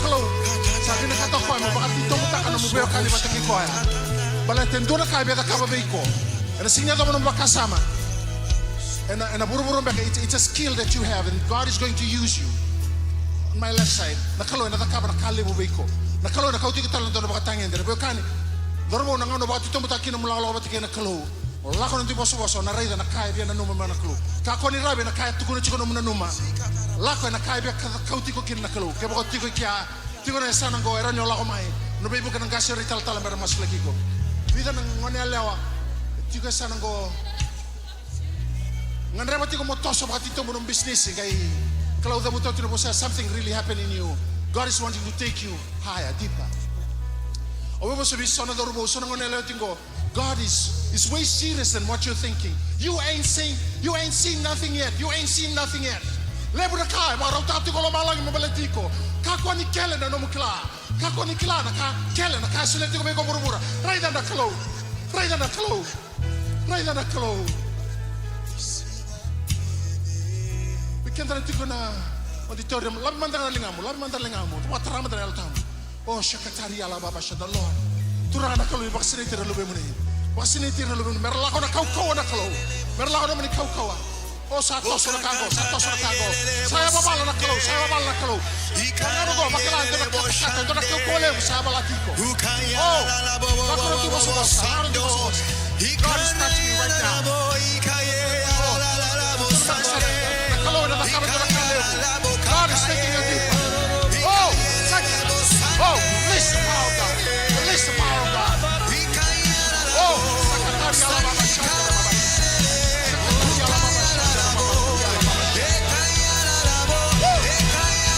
kalau sabi na kata ko mo bakit ito mo taka na mo beo kali mataki ko ya. Balaten do na kay beta ka ba ko. And sinya do mo makasama. And buru-buru mbeka, it's a skill that you have and God is going to use you. On my left side, nakalo na takaba na kali mo beko. Nakalo na kauti kita lang do na bakatangin dire. Beo kani. Dormo na ngano bakit ito mo taki na mulalo bakit kay nakalo. Wala ko nanti boso-boso na raida na kaya biya na numa manaklo. Kako ni rabi na kaya tukuno chiko na numa. Lako na kaya biya kauti ko kin nakalo. Kaya bako tiko kya tiko na sana go era nyola ko mai. No bebo kanang gasyo rital tala mera mas lagi ko. Vida nang ngone alewa. Tiko sana go ngan reba tiko mo toso bakit ito mo ng business kay kalau da mo to tino something really happen in you. God is wanting to take you higher, deeper. Owe mo sabi sona do rubo sona ngone alewa tingo. God is way serious than what you're thinking. You ain't seen nothing yet. You ain't seen nothing yet. Lebra kai, marau tatu ko malang mo baletiko. Kako ni kele na no mukla. Kako ni kila na ka kele na ka suleti ko beko murmura. Raida na kalo. Raida na kalo. Raida na kalo. Bikenda tiko na auditorium. Labi mandar lingamu. Tuwa mandar altam. Oh shakatari ala baba shadallah. Turana kalau ibak sini tira lube muni, ibak sini tira lube muni. Merla kau nak kau nak kalau, merla kau muni kau. Oh satu surat kago. Saya babal nak kalau. Kalau kau bakalan tu nak kata, tu nak kau boleh saya balatiko. Oh, nak tu bos. God is touching you right now. Kalau ada nak kalau, God is taking you deeper. Oh, oh, release the power of God. Release the power of God. Oh, sakatari ala baba shanda baba. Sakatari ala baba shanda baba.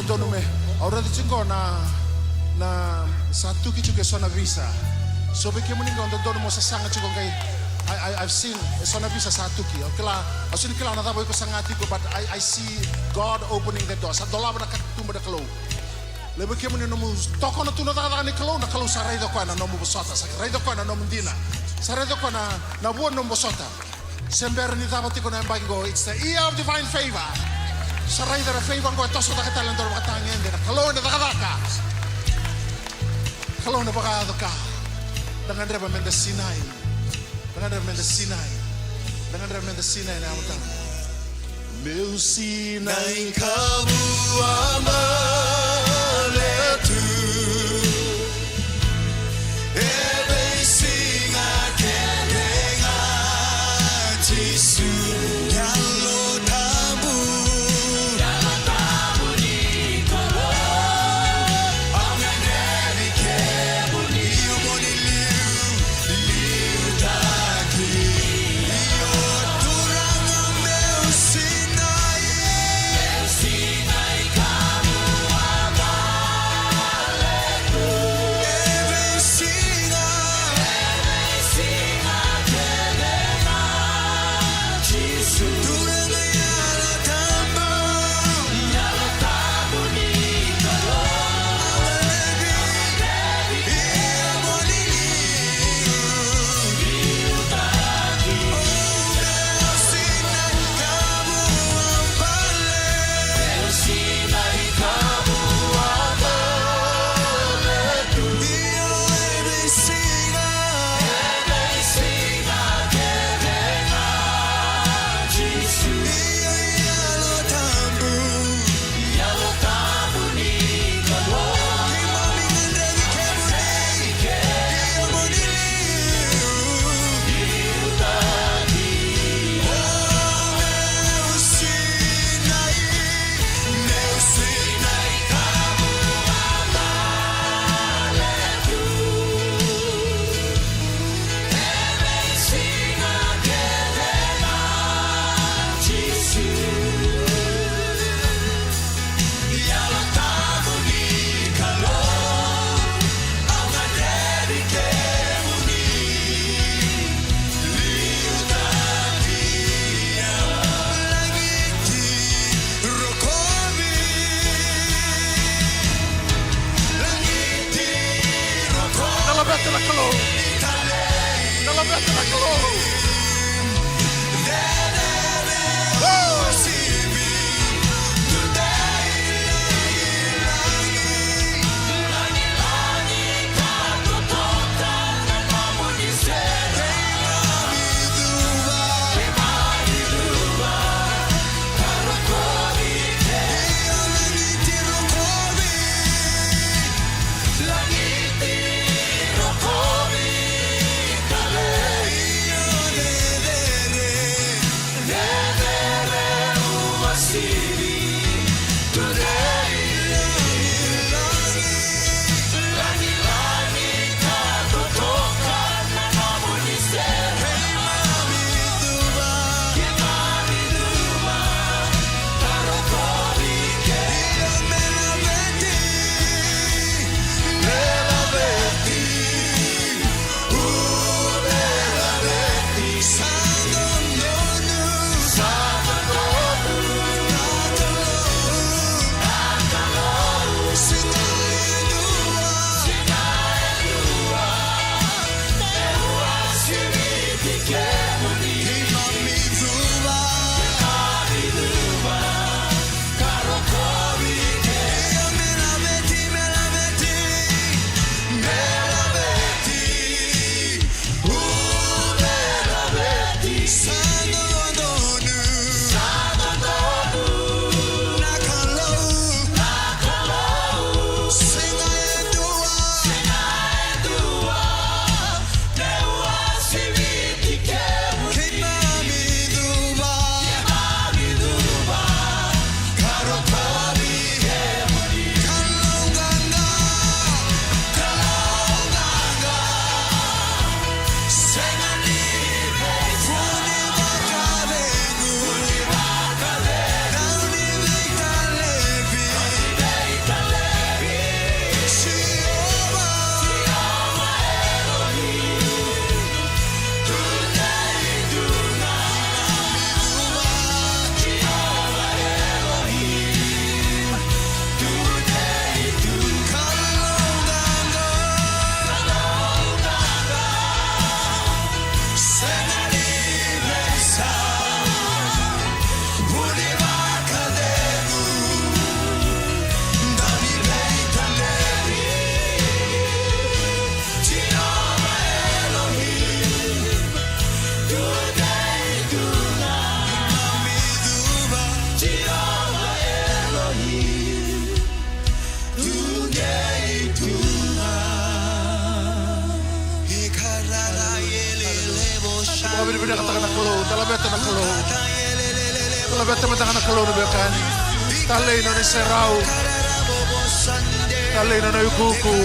Dono me, ahora dicingo na satu kicu ke sona visa. So beke meninggal dono mo sasanga cigo kay I've seen sona visa satu ki. Kila asun kila na tabo ko sangati ko but I see God opening the door. Sa dola ba katumba da kalo. Lebe ke menino mo toko na tuno ta ni kalo na kalo saray do ko na no mo bosota. Saray do ko na no mundina. Saray do ko na buon no bosota. Sember ni tabo ti ko na bango. It's the year of divine favor. Saray da favor ko toso ta katalan do katangin de kalo na takadaka. Kalo na bakadaka. Dengan reba menda Sinai. Dengan reba menda Sinai na amta. Meu Sinai kamu amaletu. Ebe singa kerenga tisu. Sinai na kata na kalo, talabeta na kalo. Talabeta matanga na kalo na bekan. Talay na ni serau. Talay na yukuku.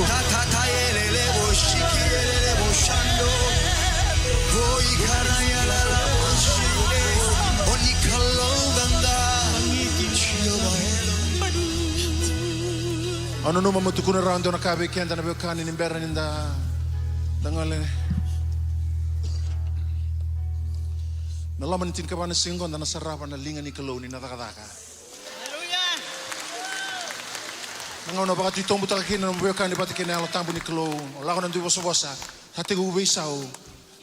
Ano no mamutukuna rando na kabe kenda na bekan ni berna ninda dangale. Nalaman tin ka ba na singgon na nasarapan na lingan ni kalo ni natakataka. Nangaw na baka titong buta kakina ng buyakan ni bati kinala tambo ni kalo. Wala ko nang duwa-sabosa. Hati ko ubisaw.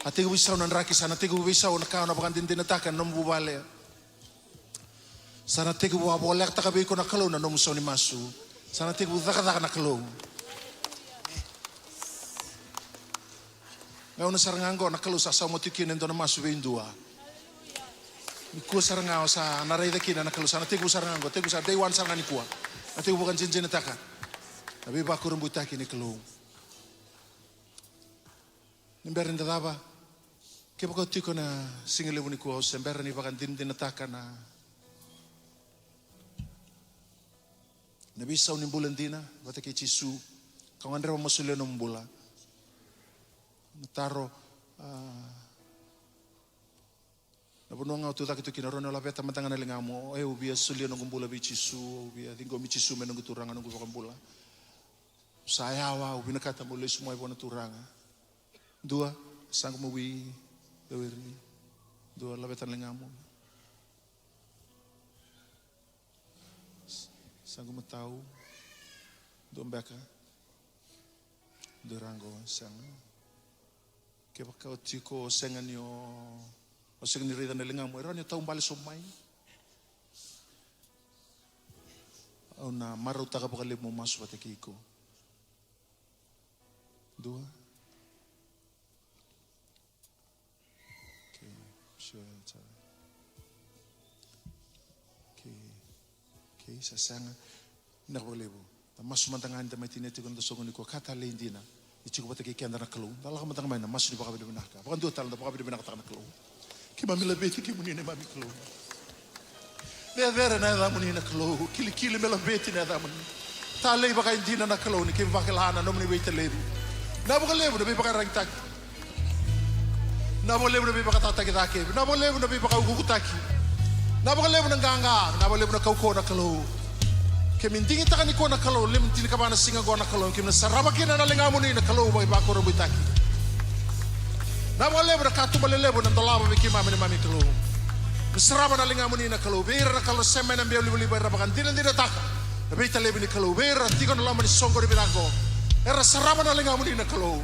Hati ko ubisaw ng rakisan. Hati ko ubisaw na kao na baka din dinatakan ng bubale. Sana hati ko buwabolek takabi ko na kalo na numusaw ni masu. Sana hati ko zakataka na kalo. Ngaw na sarangango na kalo sa mo tikin endo na masu beindua. Ku sarangao sa narayda kina na kalo sana tigo sarangango. Tigo sa day one sarangani kuwa. Ati ko bukan jinjin nataka. Nabi ba ko rumbuta kini kalo. Nimberin dadaba. Ke bako tiko na singile buni ko sember ni bakan din nataka na. Nabi saw ni bulan dina bata ke chisu. Kang andre mo sulo ng bula. Nataro Nabuno nga ututak ito kinaroon na lapet tamantangan na linga mo. Ubia sulia ng kumbula bichisu. Ubia tingko michisu may nang turangan ng kumbula. Sayawa, ubi nakata muli sumay po na turanga. Dua, sang kumuwi, dawiri. Dua, lapetan linga mo. Sang kumataw. Doon beka. Durango, sang. Kaya baka otiko, sengan yo. O sige nirida na linga mo, iran yung taong bali sumay. O na maruta ka pakalib mo masu patiki ko. Dua. Okay, sure. Okay, sasanga. Nakapagalibo. Masu mantangan da may tiniti ko na dosogon ko, katali hindi na. Ichiko patiki kaya na nakalong. Dala ka mantangan may na, masu di baka binaka. Baka doon talang da baka binaka nakalong. Kimamila beti kimunine mami klo. Ne vera na da munina klo. Kili mela beti na da mun. Talay baka hindi na naklo ni kim bakilana no muni beti lebi. Na baka lebu na baka rangtak. Na baka lebu na baka tataki. Na baka lebu na baka ugukutaki. Na baka lebu na ganga. Na baka lebu na kauko na klo. Kim hindi kita kaniko na klo. Lim tin ka ba na singa go na klo. Kim na sarabakin na linga muni na klo baka robitaki. Nama lebu na katu bale lebu na dolaba biki mami ni mami kalo. Misraba na linga muni na kalo. Beira na kalo semen na biya libu beira bakan dina taka. Beita lebu ni kalo. Beira tiga na lama ni songo di binako. Era saraba na linga muni na kalo.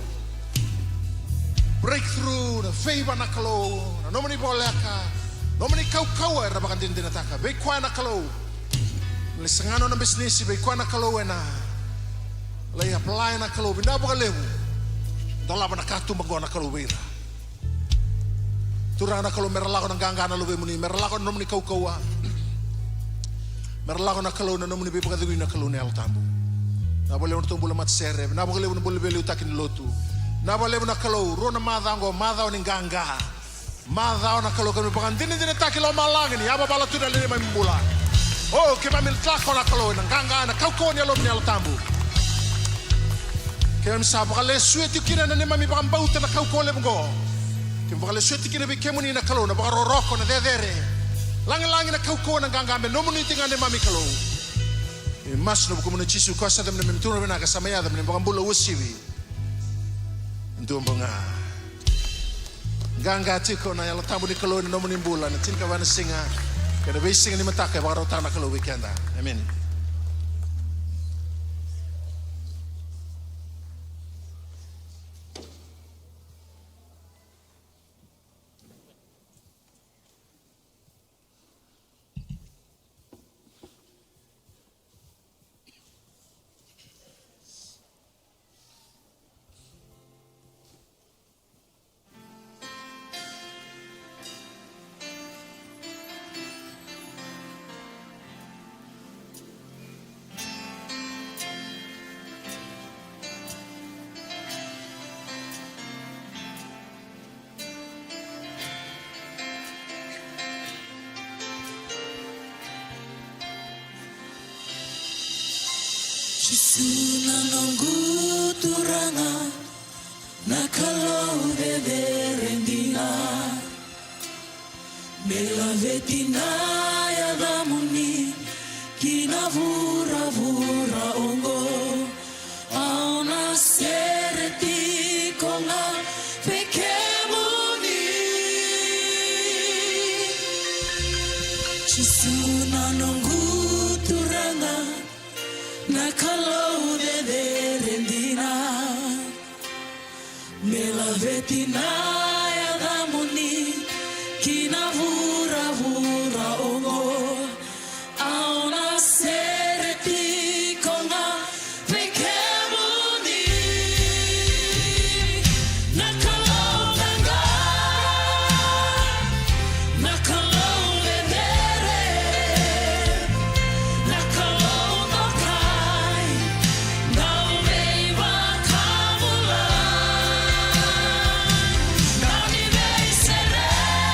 Breakthrough na favor na kalo. Na nomani boleka. Nomani kau era bakan dina taka. Beikwa na kalo. Lisangano na bisnisi beikwa na kalo na. Lay apply na kalo. Binabo ka lebu. Dolaba na katu mago na kalo beira. Turana kalau merala ko ng ganga na luwe muni merala ko nomni kaukawa merala ko na kalo na nomni be pagadawi na kalo ni altambu na bole on tumbula mat sere na bole on bole bele utakin lotu na bole na kalo ro na madango madao ni ganga madao na kalo kami pakan din takilo malangin ya bala tu dali may mbula oh ke mamil tlako na kalo na ganga na kaukawa ni alom ni altambu kaya misapa kale sueti kina na ni mami pakan bauta na kaukawa le mgo Kembali suatu kini bikemuni na kalau na baka roroko na dedere. Langi-langi na kauko na gangambe no muni tingane mami kalau. Mas no buku muni chisu kuasa dam na mituna bina kasamaya dam na baka bula usiwi. Ndu mbonga. Ganga tiko na yala tabu ni kalau no muni bula na tinka bana singa. Kada be singa ni mataka baka rotana kalau weekenda. Amen. Sunanongu turanga nakalo beberendina Bela vetina ya damuni kinavura vura ongo auna sereti konga pekemuni Sunanongu turanga nakalo beberendina Bela vetina ya damuni kinavura vura ongo auna sereti konga pekemuni nakalo ganga nakalo vedere nakalo nokai daumeiva kamula Nani vei sereki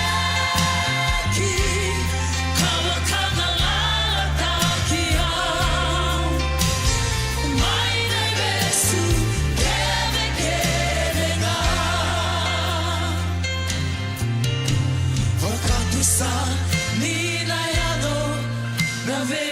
kawakana latakia Mai nei besu keve kevenga Wakatusa nina yado na vei